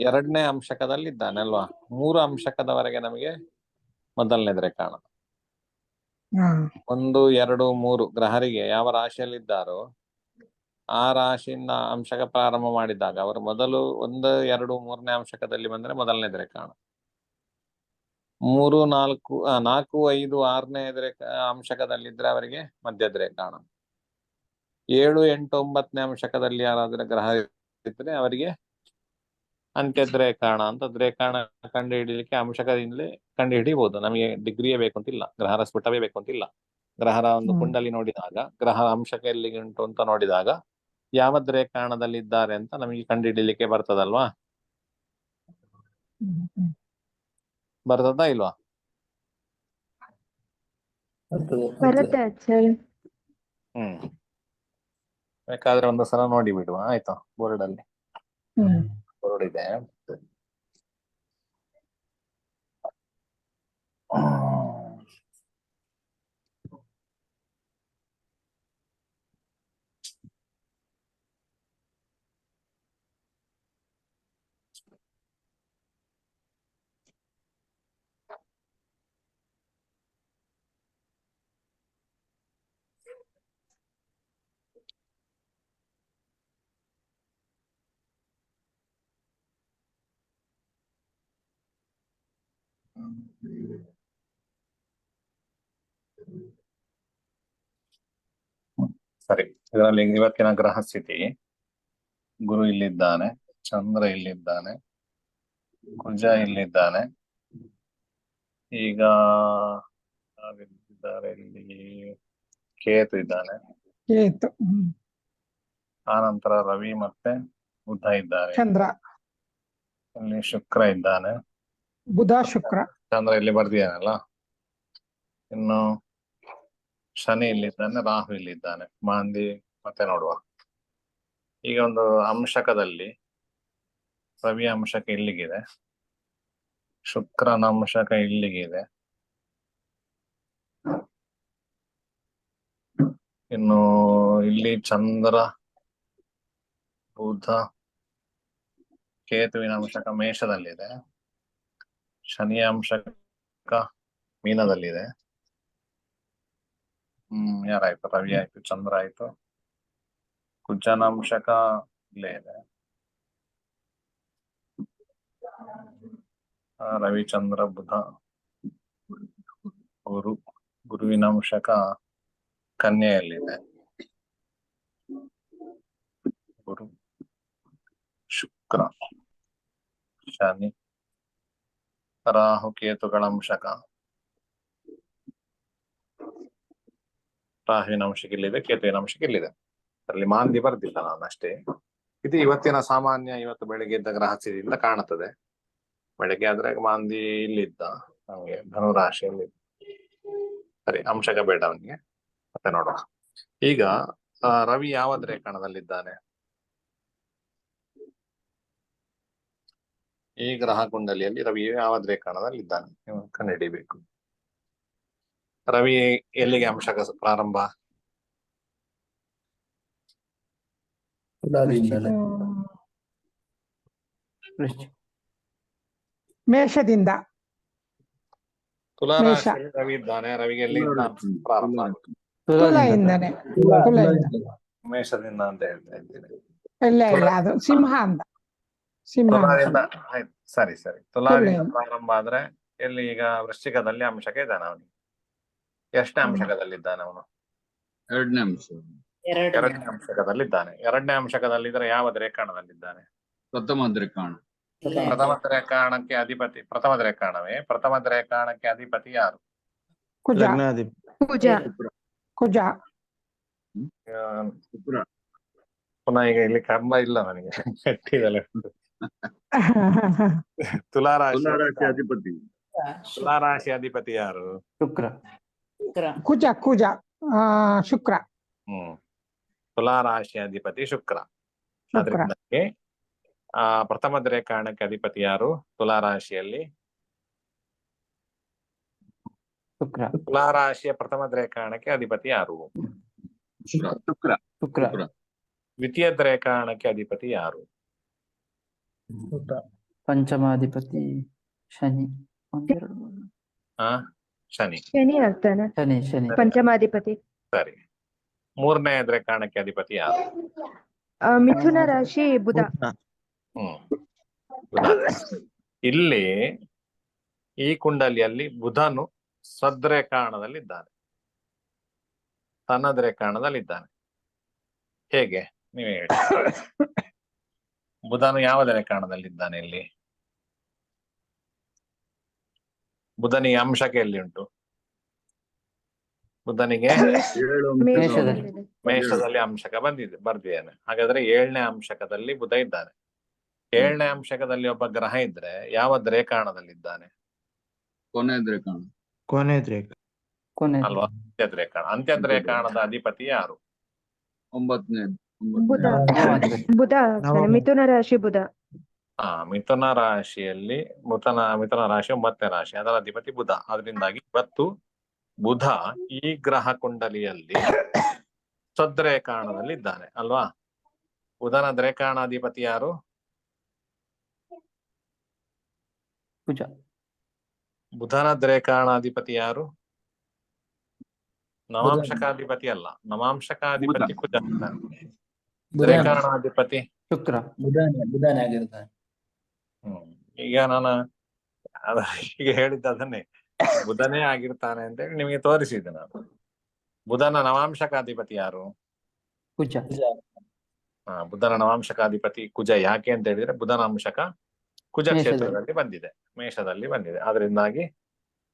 2ನೇ ಅಂಶಕದಲ್ಲಿದ್ದಾನೆ ಅಲ್ವಾ? 3 ಅಂಶಕದವರೆಗೆ ನಮಗೆ ಮೊದಲನೇ ರೇಖಾಣ. 1 2 3 ಗ್ರಹರಿಗೆ ಯಾವ ರಾಶಿಯಲ್ಲಿದ್ದಾರೋ ಆ ರಾಶಿಯಿಂದ ಅಂಶಕ ಪ್ರಾರಂಭ ಮಾಡಿದಾಗ ಅವರು ಮೊದಲು 1 2 3ನೇ ಅಂಶಕದಲ್ಲಿ ಬಂದ್ರೆ ಮೊದಲನೇ ರೇಖಾಣ. 3 4 4 5 6ನೇ ಅಂಶಕದಲ್ಲಿದ್ರೆ ಅವರಿಗೆ ಮಧ್ಯದ ರೇಖಾಣ. 7 8 9ನೇ ಅಂಶಕದಲ್ಲಿ ಯಾರಾದ್ರೆ ಗ್ರಹ ಇದ್ರೆ ಅವರಿಗೆ ಅಂತ್ಯದ ರೇಖಾಣ ಅಂತ. ರೇಖಾಣ ಕಂಡು ಹಿಡಿಲಿಕ್ಕೆ ಅಂಶಕದಿಂದಲೇ ಕಂಡು ಹಿಡಿಬಹುದು. ನಮಗೆ ಡಿಗ್ರಿಯೇ ಬೇಕು ಅಂತಿಲ್ಲ, ಗ್ರಹರ ಸ್ಫುಟವೇ ಬೇಕು ಅಂತಿಲ್ಲ. ಗ್ರಹರ ಒಂದು ಕುಂಡಲಿ ನೋಡಿದಾಗ ಗ್ರಹ ಅಂಶಕ ಎಲ್ಲಿಗೆ ಉಂಟು ಅಂತ ನೋಡಿದಾಗ ಯಾವದ್ ರೇಖಾಣದಲ್ಲಿ ಇದ್ದಾರೆ ಅಂತ ನಮಗೆ ಕಂಡು ಹಿಡಿಲಿಕ್ಕೆ ಬರ್ತದಲ್ವಾ? ಬರ್ತದಾ ಇಲ್ವಾ? ಬರುತ್ತೆ ಆಚಾರ್ಯ. ಬೇಕಾದ್ರೆ ಒಂದು ಸಲ ನೋಡಿ ಬಿಡುವ, ಆಯ್ತಾ? ಬೋರ್ಡ್ ಅಲ್ಲಿ ಬೋರ್ಡ್ ಇದೆ. ಸರಿ, ಇದರಲ್ಲಿ ಇವತ್ತಿನ ಗ್ರಹ ಸ್ಥಿತಿ: ಗುರು ಇಲ್ಲಿದ್ದಾನೆ, ಚಂದ್ರ ಇಲ್ಲಿದ್ದಾನೆ, ಕುಜ ಇಲ್ಲಿದ್ದಾನೆ. ಈಗ ಯಾರಿದ್ದಾರೆ ಇಲ್ಲಿ? ಕೇತು ಇದ್ದಾನೆ. ಕೇತು, ಆನಂತರ ರವಿ ಮತ್ತೆ ಬುಧ ಇದ್ದಾರೆ. ಚಂದ್ರ, ಇಲ್ಲಿ ಶುಕ್ರ ಇದ್ದಾನೆ. ಬುಧ, ಶುಕ್ರ. ಚಂದ್ರ ಇಲ್ಲಿ ಬರ್ದಿದ್ದಾನಲ್ಲ. ಇನ್ನು ಶನಿ ಇಲ್ಲಿದ್ದಾನೆ, ರಾಹು ಇಲ್ಲಿದ್ದಾನೆ. ಮಾಂದಿ ಮತ್ತೆ ನೋಡುವ. ಈಗ ಒಂದು ಅಂಶಕದಲ್ಲಿ ರವಿ ಅಂಶಕ ಇಲ್ಲಿಗಿದೆ, ಶುಕ್ರನ ಅಂಶಕ ಇಲ್ಲಿಗಿದೆ, ಇನ್ನು ಇಲ್ಲಿ ಚಂದ್ರ, ಬುಧ, ಕೇತುವಿನ ಅಂಶಕ ಮೇಷದಲ್ಲಿದೆ, ಶನಿಯ ಅಂಶಕ ಮೀನದಲ್ಲಿದೆ. ಯಾರಾಯ್ತು? ರವಿ ಆಯ್ತು, ಚಂದ್ರ ಆಯ್ತು, ಕುಜನ ಅಂಶಕ ಇಲ್ಲೇ ಇದೆ. ರವಿ, ಚಂದ್ರ, ಬುಧ, ಗುರುವಿನ ಅಂಶಕ ಕನ್ಯೆಯಲ್ಲಿದೆ. ಗುರು, ಶುಕ್ರ, ಶನಿ, ರಾಹು, ಕೇತುಗಳ ಅಂಶಕ. ರಾಹುವಿನ ಅಂಶಕ್ಕೆ ಇಲ್ಲಿದೆ, ಕೇತುವಿನ ಅಂಶಕ್ಕೆ ಇಲ್ಲಿದೆ. ಅದರಲ್ಲಿ ಮಾಂದಿ ಬರ್ದಿಲ್ಲ ನಾನು ಅಷ್ಟೇ. ಇದು ಇವತ್ತಿನ ಸಾಮಾನ್ಯ, ಇವತ್ತು ಬೆಳಿಗ್ಗೆ ಇದ್ದ ಗ್ರಹ ಸ್ಥಿತಿಯಿಂದ ಕಾಣುತ್ತದೆ. ಬೆಳಗ್ಗೆ ಆದ್ರೆ ಮಾಂದಿ ಇಲ್ಲಿದ್ದ, ನಮಗೆ ಧನುರಾಶಿಯಲ್ಲಿ. ಸರಿ, ಅಂಶಕ ಬೇಡ ಅವನಿಗೆ. ಮತ್ತೆ ನೋಡುವ. ಈಗ ರವಿ ಯಾವ ರೇಖಾಣದಲ್ಲಿದ್ದಾನೆ? ಈ ಗ್ರಹ ಕುಂಡಲಿಯಲ್ಲಿ ರವಿ ಯಾವ ರೇಖಾಣದಲ್ಲಿದ್ದಾನೆ ನೀವು ಕಂಡುಹಿಡಿಬೇಕು. ರವಿ ಎಲ್ಲಿಗೆ ಅಂಶಕ ಪ್ರಾರಂಭ? ತುಲಾದಿಂದಲೇ. ಮೇಷದಿಂದ. ತುಲಾರಾಶಿಯಲ್ಲಿ ರವಿ ಇದ್ದಾನೆ. ರವಿಗೆ ಎಲ್ಲಿಂದ ಪ್ರಾರಂಭ? ತುಲೆಯಿಂದನೇ. ತುಲೆಯಿಂದ. ಮೇಷದಿಂದ ಅಂತ ಹೇಳ್ತಾ ಇದ್ದೀನಿ. ಇಲ್ಲ ಇಲ್ಲ, ಅದು ಸಿಂಹ ಅಂತ. ಸಿಂಹ ಅಂತ. ತುಲಾದಿಂದ ಆಯ್ತು. ಸರಿ ಸರಿ, ತುಲಾದಿಂದ ತುಲೆಯಿಂದ. ಪ್ರಾರಂಭ ಆದ್ರೆ ಎಲ್ಲಿ? ಈಗ ವೃಶ್ಚಿಕದಲ್ಲಿ ಅಂಶಕ ಇದ್ದಾನೆ ಅವನಿಗೆ. ಎಷ್ಟನೇ ಅಂಶಕದಲ್ಲಿದ್ದಾನೆ ಅವನು? ಎರಡನೇ ಅಂಶ. ಎರಡನೇ ಅಂಶಕದಲ್ಲಿದ್ದಾನೆ. ಎರಡನೇ ಅಂಶಕದಲ್ಲಿದ್ರೆ ಯಾವ ರೇಖಾಣದಲ್ಲಿದ್ದಾನೆ? ಪ್ರಥಮ ರೇಖಾಣ. ಪ್ರಥಮ ರೇಖಾಣಕ್ಕೆ ಅಧಿಪತಿ ಪ್ರಥಮ ರೇಖಾಣವೇ? ಪ್ರಥಮ ರೇಖಾಣಕ್ಕೆ ಅಧಿಪತಿ ಯಾರು? ಕುಜ. ಕುಜ. ಕುಜ. ಶುಕ್ರ. ಪುನಃ ಈಗ ಇಲ್ಲಿ ಕಂಬ ಇಲ್ಲ ನನಗೆ, ಗಟ್ಟಿದಲ್ಲ ಉಂಟು. ತುಲಾರಾಶಿ ಅಧಿಪತಿ. ತುಲಾರಾಶಿ ಅಧಿಪತಿ ಯಾರು? ಶುಕ್ರ. ಕುಜ. ಕುಜ. ಶುಕ್ರ. ತುಲಾರಾಶಿ ಅಧಿಪತಿ ಶುಕ್ರ. ಶುಕ್ರ. ಅದಕ್ಕೆ ಪ್ರಥಮ ರೇಖಾಣಕ್ಕೆ ಅಧಿಪತಿ ಯಾರು ತುಲಾರಾಶಿಯಲ್ಲಿ? ಶುಕ್ರ. ತುಲಾರಾಶಿಯ ಪ್ರಥಮ ರೇಖಾಣಕ್ಕೆ ಅಧಿಪತಿ ಯಾರು? ಶುಕ್ರ. ಶುಕ್ರ. ದ್ವಿತೀಯ ರೇಖಾಣಕ್ಕೆ ಅಧಿಪತಿ ಯಾರು? ಪಂಚಮಾಧಿಪತಿ ಶನಿ. ಶನಿ. ಶನಿ ಆಗ್ತಾನೆ. ಶನಿ. ಶನಿ. ಪಂಚಮಾಧಿಪತಿ. ಸರಿ. ಮೂರನೇ ರೇಖಾಣಕ್ಕೆ ಅಧಿಪತಿ ಯಾರು? ಮಿಥುನ ರಾಶಿ ಬುಧ. ಬುಧ. ಇಲ್ಲಿ ಈ ಕುಂಡಲಿಯಲ್ಲಿ ಬುಧನು ಸದ್ರೇಖಾಣದಲ್ಲಿದ್ದಾನೆ, ತನ್ನದ ರೇಖಾಣದಲ್ಲಿದ್ದಾನೆ. ಹೇಗೆ ನೀವೇ ಹೇಳಿ. ಬುಧನು ಯಾವ ರೇಖಾಣದಲ್ಲಿದ್ದಾನೆ ಇಲ್ಲಿ? ಬುಧನಿಗೆ ಅಂಶಕ್ಕೆ ಎಲ್ಲಿ ಉಂಟು? ಬುಧನಿಗೆ ಮೇಷದಲ್ಲಿ ಅಂಶಕ ಬರ್ದಿದ್ದೇನೆ. ಹಾಗಾದ್ರೆ 7ನೇ ಅಂಶಕದಲ್ಲಿ ಬುಧ ಇದ್ದಾನೆ. 7ನೇ ಅಂಶಕದಲ್ಲಿ ಒಬ್ಬ ಗ್ರಹ ಇದ್ರೆ ಯಾವ ರೇಖಾಣದಲ್ಲಿದ್ದಾನೆ? ಕೊನೆಯ ರೇಖಾಣ. ಅಲ್ವಾ? ಅಂತ್ಯದ ರೇಖಾಣ. ಅಂತ್ಯದ ರೇಖಾಣದ ಅಧಿಪತಿ ಯಾರು? 9ನೇ. ಬುಧ. ಬುಧ ಆಗ್ತಾನೆ. ಮಿಥುನ ರಾಶಿ ಬುಧ. ಮಿಥುನ ರಾಶಿಯಲ್ಲಿ ಮಿಥುನ ರಾಶಿ 9ನೇ ರಾಶಿ, ಅದರ ಅಧಿಪತಿ ಬುಧ. ಅದರಿಂದಾಗಿ ಇವತ್ತು ಬುಧ ಈ ಗ್ರಹ ಕುಂಡಲಿಯಲ್ಲಿ ಸದ್ರೇಖಾಣದಲ್ಲಿ ಇದ್ದಾನೆ ಅಲ್ವಾ? ಬುಧನ ರೇಖಾಣಾಧಿಪತಿ ಯಾರು? ಕುಜ. ಬುಧನ ರೇಖಾಣಾಧಿಪತಿ ಯಾರು? ನವಾಂಶಕಾಧಿಪತಿ ಅಲ್ಲ, ನವಾಂಶಕಾಧಿಪತಿ ಕುಜ. ರೇಖಾಣಾಧಿಪತಿ ಶುಕ್ರ. ಬುಧನೇ ಆಗಿರ್ತಾನೆ. ಈಗ ನಾನು ಅದ ಈಗ ಹೇಳಿದ್ದು ಅದನ್ನೇ, ಬುಧನೇ ಆಗಿರ್ತಾನೆ ಅಂತೇಳಿ ನಿಮಗೆ ತೋರಿಸಿದ್ದೆ ನಾನು. ಬುಧನ ನವಾಂಶಕಾಧಿಪತಿ ಯಾರು? ಕುಜ. ಬುಧನ ನವಾಂಶಕಾಧಿಪತಿ ಕುಜ. ಯಾಕೆ ಅಂತ ಹೇಳಿದ್ರೆ ಬುಧನ ಅಂಶಕ ಕುಜ ಮೇಷದಲ್ಲಿ. ಕ್ಷೇತ್ರದಲ್ಲಿ ಬಂದಿದೆ, ಮೇಷದಲ್ಲಿ ಬಂದಿದೆ. ಅದರಿಂದಾಗಿ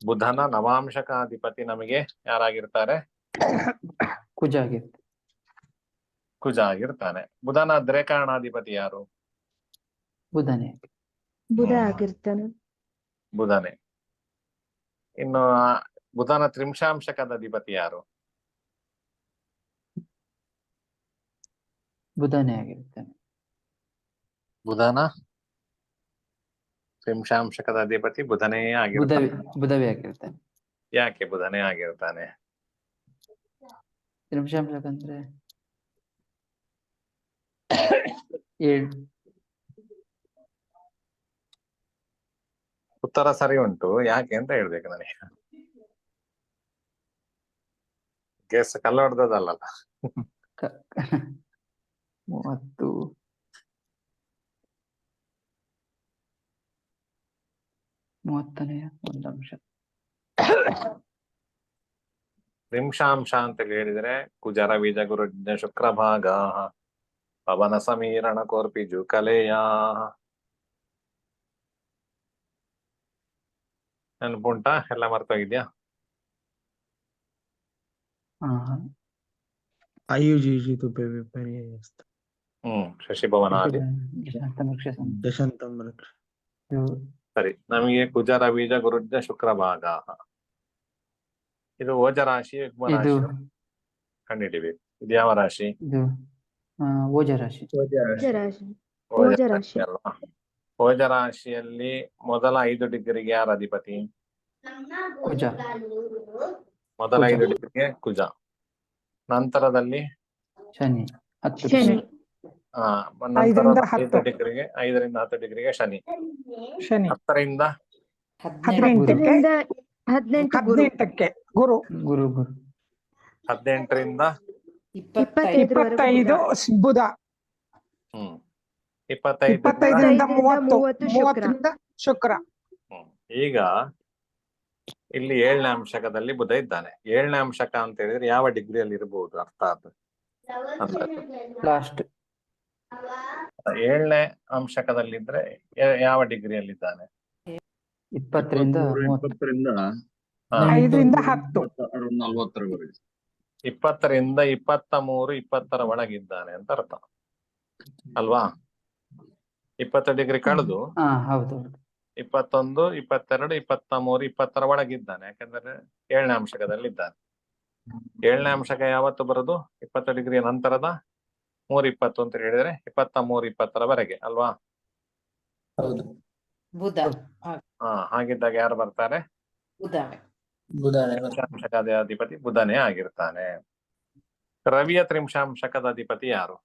ಬುಧನ ನವಾಂಶಕಾಧಿಪತಿ ನಮಗೆ ಯಾರಾಗಿರ್ತಾರೆ? ಕುಜ ಆಗಿರುತ್ತೆ. ಕುಜ ಆಗಿರ್ತಾನೆ. ಬುಧನ ದ್ರೇಕಾಣಾಧಿಪತಿ ಯಾರು? ಬುಧನೇ. ಬುಧ ಆಗಿರ್ತಾನೆ. ಬುಧನೇ. ಇನ್ನು ಬುಧನ ತ್ರಿಂಶಾಂಶಕದ ಅಧಿಪತಿ ಯಾರು? ಬುಧನೇ ಆಗಿರ್ತಾನೆ. ಬುಧನ ತ್ರಿಂಶಾಂಶಕದ ಅಧಿಪತಿ ಬುಧನೇ ಆಗಿರ್ತಾನೆ. ಬುಧವೇ ಆಗಿರ್ತಾನೆ. ಯಾಕೆ ಬುಧನೇ ಆಗಿರ್ತಾನೆ? ತ್ರಿಂಶಾಂಶಕಂದ್ರೆ 7. ಉತ್ತರ ಸರಿ ಉಂಟು, ಯಾಕೆ ಅಂತ ಹೇಳ್ಬೇಕು ನನಗೆ. ಗೆಸ್ ಕಲ್ಲ ಹೊಡೆದಲ್ಲ. 30. ಒಂದು ಅಂಶ. ತ್ರಿಂಶಾಂಶ ಅಂತ ಹೇಳಿದ್ರೆ ಕುಜರ ಬೀಜ ಗುರು ಶುಕ್ರ ಭಾಗ ಪವನ ಸಮೀರಣ ಕೋರ್ಪಿಜು ಕಲೆಯ. ನೆನಪುಂಟಾ? ಎಲ್ಲ ಮರ್ತೋಗಿದ್ಯಾ? आयुजीजितु पर्ययस्त ಶಶಿ ಭವನ ಆದಿ. दशंतं वृक्ष. ಸರಿ, ನಮಗೆ ಕುಜರ ಬೀಜ ಗುರುಜ್ಜ ಶುಕ್ರ ಭಾಗ. ಇದು ಓಜ ರಾಶಿ, ಯುಗ್ಮ ಇದು ರಾಶಿ ಕಂಡಿಡಿಬೇಕು. ಇದು ಯಾವ ರಾಶಿ? ಇದು ಓಜ ರಾಶಿ. ಓಜ ರಾಶಿ. ಓಜ ಓಜ ರಾಶಿ. ರಾಶಿ ಅಲ್ವಾ? ಓಜ ರಾಶಿಯಲ್ಲಿ ಮೊದಲ 5 ಡಿಗ್ರಿಗೆ ಯಾರ ಅಧಿಪತಿ? ಕುಜ. ಮೊದಲ ಕುಜ. 5 ಡಿಗ್ರಿಗೆ ಕುಜ. ನಂತರದಲ್ಲಿ ಶನಿ. 10 ಶನಿ. ನಂತರದ 5 5 ಡಿಗ್ರಿಗೆ 5ರಿಂದ 10 ಡಿಗ್ರಿಗೆ ಶನಿ. ಶನಿ. 10ರಿಂದ 18ಕ್ಕೆ 18 ಗುರು. 18ಕ್ಕೆ ಗುರು. ಗುರು. ಗುರು. 18ರಿಂದ 25 ಬುಧ. 25ರಿಂದ 30 30ರಿಂದ ಶುಕ್ರ. ಈಗ ಇಲ್ಲಿ 7ನೇ ಅಂಶಕದಲ್ಲಿ ಬುಧ ಇದ್ದಾನೆ. 7ನೇ ಅಂಶಕ ಅಂತ ಹೇಳಿದ್ರೆ ಯಾವ ಡಿಗ್ರಿಯಲ್ಲಿ ಇರಬಹುದು? ಅರ್ಥಾತ್ ಲಾಸ್ಟ್. 7ನೇ ಅಂಶಕದಲ್ಲಿದ್ರೆ ಯಾವ ಡಿಗ್ರಿಯಲ್ಲಿದ್ದಾನೆ? 20ರಿಂದ 30. 20ರಿಂದ 5ರಿಂದ 10. 40ರವರೆಗೆ. 20ರಿಂದ 23, 20ರ ಒಳಗಿದ್ದಾನೆ ಅಂತ ಅರ್ಥ ಅಲ್ವಾ? 20 ಡಿಗ್ರಿ ಕಳೆದು ಹೌದು. 21, 22, 23, 20ರ ಒಳಗಿದ್ದಾನೆ. ಯಾಕಂದ್ರೆ 7ನೇ ಅಂಶಕದಲ್ಲಿ ಇದ್ದಾನೆ. 7ನೇ ಅಂಶಕ ಯಾವತ್ತು ಬರೋದು? 20 ಡಿಗ್ರಿಯ ನಂತರದ 3:20 ಅಂತ ಹೇಳಿದ್ರೆ 23, 20ರವರೆಗೆ ಅಲ್ವಾ? ಹೌದು. ಬುಧ. ಹಾಗಿದ್ದಾಗ ಯಾರು ಬರ್ತಾರೆ? ಬುಧವೇ. ಬುಧನೇ. ತ್ರಿಂಶಾಂಶಕದ ಅಧಿಪತಿ ಬುಧನೇ ಆಗಿರ್ತಾನೆ. ರವಿಯ ತ್ರಿಂಶಾಂಶಕದ ಅಧಿಪತಿ ಯಾರು?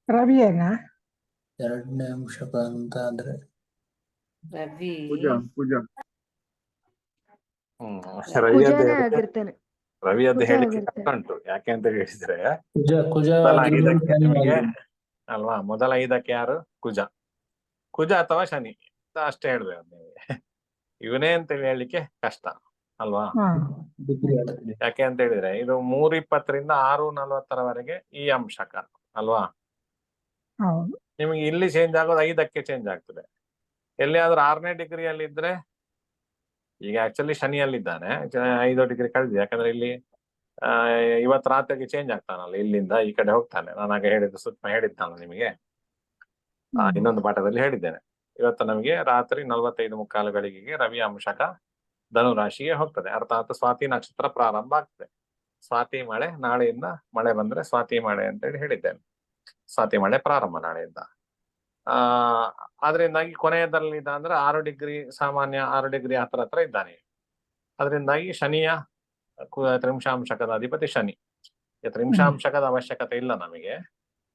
ರವಿಯೇನ? 2ನೇ ಅಂಶಕ ಅಂತ ಅಂದ್ರೆ ರವಿ. ಕುಜನೇ ಆಗಿರ್ತಾನೆ. ರವಿಯದ್ದು ಕುಜ ಹೇಳಿಕೆ ಆಗಿರ್ತಾನೆ. ಕಷ್ಟ ಉಂಟು. ಯಾಕೆ ಅಂತ ಹೇಳಿದ್ರೆ ಕುಜ ಮೊದಲ 5ಕ್ಕೆ ನಿಮಗೆ ಅಲ್ವಾ? ಮೊದಲ 5ಕ್ಕೆ ಯಾರು? ಕುಜ. ಕುಜ ಅಥವಾ ಶನಿ ಅಂತ ಅಷ್ಟೇ ಹೇಳ್ಬೇಕು ನಿಮಗೆ. ಇವನೇ ಅಂತ ಹೇಳಲಿಕ್ಕೆ ಕಷ್ಟ ಅಲ್ವಾ? ಯಾಕೆ ಅಂತ ಹೇಳಿದ್ರೆ ಇದು 3:20ರಿಂದ 6:40ರವರೆಗೆ ಈ ಅಂಶಕ ಅಲ್ವಾ? ಹೌದು. ನಿಮಗೆ ಇಲ್ಲಿ ಚೇಂಜ್ ಆಗೋದು 5ಕ್ಕೆ ಚೇಂಜ್ ಆಗ್ತದೆ. ಎಲ್ಲಿಯಾದ್ರೂ 6ನೇ ಡಿಗ್ರಿಯಲ್ಲಿ ಇದ್ರೆ, ಈಗ ಆಕ್ಚುಲಿ ಶನಿಯಲ್ಲಿದ್ದಾನೆ, 5 ಡಿಗ್ರಿ ಕಳೆದಿದೆ. ಯಾಕಂದ್ರೆ ಇಲ್ಲಿ ಇವತ್ತು ರಾತ್ರಿಗೆ ಚೇಂಜ್ ಆಗ್ತಾನಲ್ಲ, ಇಲ್ಲಿಂದ ಈ ಕಡೆ ಹೋಗ್ತಾನೆ. ನಾನು ಆಗ ಹೇಳಿದ್ದು ಸುತ್ತ ಹೇಳಿದ್ದಾನ ನಿಮಗೆ, ಇನ್ನೊಂದು ಪಾಠದಲ್ಲಿ ಹೇಳಿದ್ದೇನೆ. ಇವತ್ತು ನಮಗೆ ರಾತ್ರಿ 45:45 ಗಳಿಗೆಗೆ ರವಿ ಅಂಶಕ ಧನು ರಾಶಿಗೆ ಹೋಗ್ತದೆ. ಅರ್ಥಾತ್ ಸ್ವಾತಿ ನಕ್ಷತ್ರ ಪ್ರಾರಂಭ ಆಗ್ತದೆ. ಸ್ವಾತಿ ಮಳೆ ನಾಳೆಯಿಂದ, ಮಳೆ ಬಂದ್ರೆ ಸ್ವಾತಿ ಮಳೆ ಅಂತೇಳಿ ಹೇಳಿದ್ದೇನೆ. ಸ್ವಾತಿ ಮಳೆ ಪ್ರಾರಂಭ ನಾಳೆಯಿಂದ. ಅದರಿಂದಾಗಿ ಕೊನೆಯದಲ್ಲಿದ್ದ ಅಂದ್ರೆ 6 ಡಿಗ್ರಿ, ಸಾಮಾನ್ಯ 6 ಡಿಗ್ರಿ ಹತ್ರ ಇದ್ದಾನೆ. ಅದರಿಂದಾಗಿ ಶನಿಯ ತ್ರಿಂಶಾಂಶಕದ ಅಧಿಪತಿ ಶನಿ. ತ್ರಿಂಶಾಂಶಕದ ಅವಶ್ಯಕತೆ ಇಲ್ಲ ನಮಗೆ,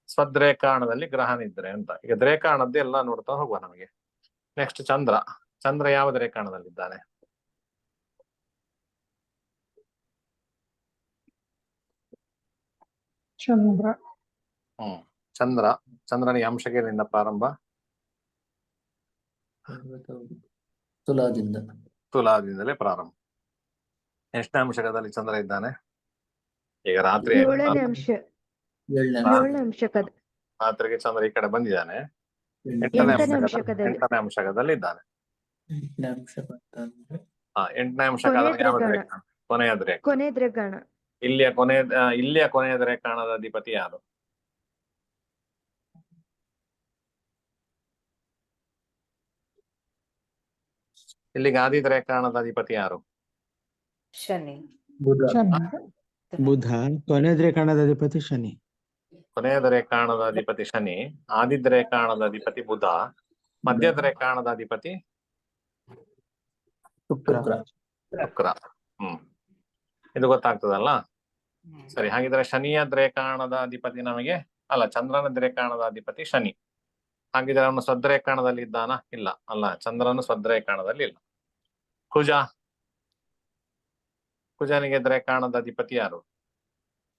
ಸ್ವದ್ರೇಕಾಣದಲ್ಲಿ ಗ್ರಹ ನಿದ್ರೆ ಅಂತ. ಈಗ ದ್ರೇಕಾಣದ್ದು ಎಲ್ಲ ನೋಡ್ತಾ ಹೋಗುವ ನಮಗೆ. ನೆಕ್ಸ್ಟ್ ಚಂದ್ರ. ಚಂದ್ರ ಯಾವ ದ್ರೇಕಾಣದಲ್ಲಿದ್ದಾನೆ? ಚಂದ್ರ ಚಂದ್ರನಿಗೆ ಅಂಶಕೇಲಿಂದ ಪ್ರಾರಂಭ? ತುಲಾದಿಂದ. ತುಲಾದಿಂದಲೇ ಪ್ರಾರಂಭ. ಎಷ್ಟನೇ ಅಂಶಕದಲ್ಲಿ ಚಂದ್ರ ಇದ್ದಾನೆ? ಈಗ ರಾತ್ರಿ ಏಳನೇ ಅಂಶ ಏಳನೇ ಏಳನೇ ಅಂಶಕದ ರಾತ್ರಿಗೆ ಚಂದ್ರ ಈ ಕಡೆ ಬಂದಿದ್ದಾನೆ. ಎಂಟನೇ ಅಂಶಕದಲ್ಲಿ. ಎಂಟನೇ ಅಂಶಕದಲ್ಲಿ ಇದ್ದಾನೆ. ಎಂಟನೇ ಅಂಶಕ ಅಂತಂದ್ರೆ ಎಂಟನೇ ಅಂಶಕ ಕೊನೆಯ ಆದ್ರೆ ಯಾವ ದ್ರೇಕಾಣ. ರೇಖಾಣ? ಕೊನೆಯ ರೇಖೆ. ಕೊನೆ ದ್ರೇಕಾಣ. ಇಲ್ಲಿಯ ಕೊನೆಯ ರೇಖಾಣದ ಅಧಿಪತಿ ಯಾರು? ಇಲ್ಲಿಗೆ ಆದಿ ರೇಖಾಣದ ಅಧಿಪತಿ ಯಾರು? ಶನಿ. ಬುಧ. ಶನಿ. ಬುಧ ಕೊನೆಯ ರೇಖಾಣದ ಅಧಿಪತಿ ಶನಿ. ಕೊನೆಯದ ರೇಖಾಣದ ಅಧಿಪತಿ ಶನಿ, ಆದಿದ್ ರೇಖಾಣದ ಅಧಿಪತಿ ಬುಧ, ಮಧ್ಯದ ರೇಖಾಣದ ಅಧಿಪತಿ ಶುಕ್ರ. ಶುಕ್ರ. ಇದು ಗೊತ್ತಾಗ್ತದಲ್ಲ? ಸರಿ, ಹಾಗಿದ್ರೆ ಶನಿಯ ರೇಖಾಣದ ಅಧಿಪತಿ ನಮಗೆ ಅಲ್ಲ, ಚಂದ್ರನ ರೇಖಾಣದ ಅಧಿಪತಿ ಶನಿ. ಹಾಗಿದ್ರೆ ಅವನು ಸ್ವದ್ರೇಖಾಣದಲ್ಲಿ ಇದ್ದಾನ? ಇಲ್ಲ ಅಲ್ಲ, ಚಂದ್ರನು ಸ್ವದ್ರೇಖಾಣದಲ್ಲಿ ಇಲ್ಲ. ಕುಜನಿಗೆ ರೇಖಾಣದ ಅಧಿಪತಿ ಯಾರು?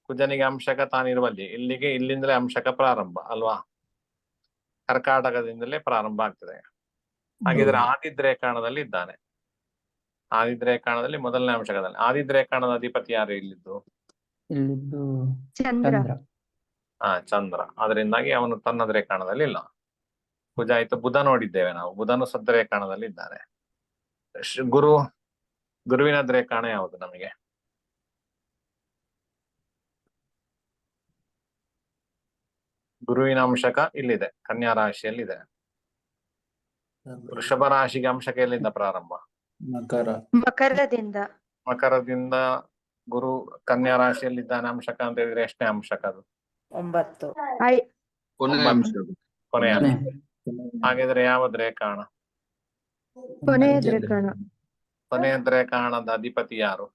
ಕುಜನಿಗೆ ಅಂಶಕ ತಾನಿರುವಲ್ಲಿ, ಇಲ್ಲಿಂದಲೇ ಅಂಶಕ ಪ್ರಾರಂಭ ಅಲ್ವಾ? ಕರ್ಕಾಟಕದಿಂದಲೇ ಪ್ರಾರಂಭ ಆಗ್ತದೆ. ಹಾಗಿದ್ರೆ ಆದಿದ್ ರೇಖಾಣದಲ್ಲಿ ಇದ್ದಾನೆ. ಆದಿದ್ ರೇಖಾಣದಲ್ಲಿ ಮೊದಲನೇ ಅಂಶಕದಲ್ಲಿ. ಆದಿದ್ ರೇಖಾಣದ ಅಧಿಪತಿ ಯಾರು ಇಲ್ಲಿದ್ದು? ಇಲ್ಲಿದ್ದು ಚಂದ್ರ. ಚಂದ್ರ. ಚಂದ್ರ. ಅದರಿಂದಾಗಿ ಅವನು ತನ್ನ ರೇಖಾಣದಲ್ಲಿ ಇಲ್ಲ. ಕುಜ ಆಯ್ತು. ಬುಧ ನೋಡಿದ್ದೇವೆ ನಾವು, ಬುಧನು ಸದ್ರೇಖಾಣದಲ್ಲಿ ಇದ್ದಾನೆ. ಗುರುವಿನ ರೇಖಾಣ ಯಾವುದು ನಮಗೆ? ಗುರುವಿನ ಅಂಶಕ ಇಲ್ಲಿದೆ, ಕನ್ಯಾ ರಾಶಿಯಲ್ಲಿದೆ. ವೃಷಭ ರಾಶಿಗೆ ಅಂಶಕ ಎಲ್ಲಿಂದ ಪ್ರಾರಂಭ? ಮಕರ. ಮಕರದಿಂದ. ಮಕರದಿಂದ ಗುರು ಕನ್ಯಾ ರಾಶಿಯಲ್ಲಿದ್ದಾನೆ. ಅಂಶಕ ಅಂತ ಹೇಳಿದ್ರೆ ಎಷ್ಟನೇ ಅಂಶಕ ಅದು? 9. ಕೊನೆಯ ಅಂಶಕ. ಕೊನೆಯ. ಹಾಗಿದ್ರೆ ಯಾವದ್ ರೇಖಾಣ? ಕೊನೆಯ ದ್ರೇಕಾಣ. ಕೊನೆಯ ರೇಖಾಣದ ಅಧಿಪತಿ ಯಾರು?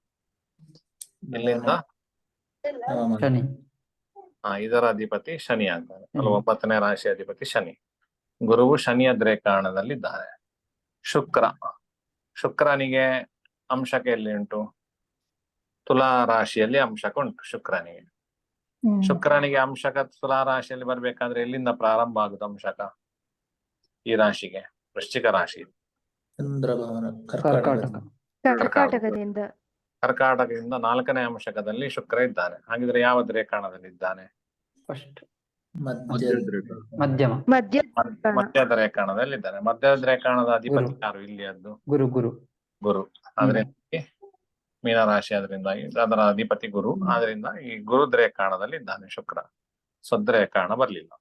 ಇಲ್ಲಿಂದ ಶನಿ. ಇದರ ಅಧಿಪತಿ ಶನಿ ಆಗ್ತಾನೆ ಅಲ್ವಾ? 9ನೇ ರಾಶಿ ಅಧಿಪತಿ ಶನಿ. ಗುರುವು ಶನಿಯ ರೇಖಾಣದಲ್ಲಿದ್ದಾನೆ. ಶುಕ್ರನಿಗೆ ಅಂಶಕ ಎಲ್ಲಿ ಉಂಟು? ತುಲಾ ರಾಶಿಯಲ್ಲಿ ಅಂಶಕ ಉಂಟು ಶುಕ್ರನಿಗೆ. ಶುಕ್ರನಿಗೆ ಅಂಶಕ ತುಲಾ ರಾಶಿಯಲ್ಲಿ ಬರ್ಬೇಕಾದ್ರೆ ಎಲ್ಲಿಂದ ಪ್ರಾರಂಭ ಆಗುದು ಅಂಶಕ ಈ ರಾಶಿಗೆ? ವೃಶ್ಚಿಕ ರಾಶಿ. ಚಂದ್ರಭಾನ. ಕರ್ಕಾಟಕ. ಕರ್ಕಾಟಕದಿಂದ. ಕರ್ಕಾಟಕದಿಂದ 4ನೇ ಅಂಶಕದಲ್ಲಿ ಶುಕ್ರ ಇದ್ದಾನೆ. ಹಾಗಿದ್ರೆ ಯಾವ ರೇಖಾಣದಲ್ಲಿ ಇದ್ದಾನೆ? ಫಸ್ಟ್ ಮಧ್ಯಮ. ಮಧ್ಯದ ರೇಖಾಣದಲ್ಲಿ ಇದ್ದಾನೆ. ಮಧ್ಯದ ರೇಖಾಣದ ಅಧಿಪತಿ ಯಾರು ಇಲ್ಲಿಯದ್ದು? ಗುರು. ಆದ್ರೆ ಮೀನರಾಶಿ, ಅದರಿಂದಾಗಿ ಅದರ ಅಧಿಪತಿ ಗುರು. ಆದ್ರಿಂದ ಈ ಗುರುದ್ ರೇಖಾಣದಲ್ಲಿ ಇದ್ದಾನೆ ಶುಕ್ರ. ಸ್ವದ್ರೇಖಾಣ ಬರ್ಲಿಲ್ಲ.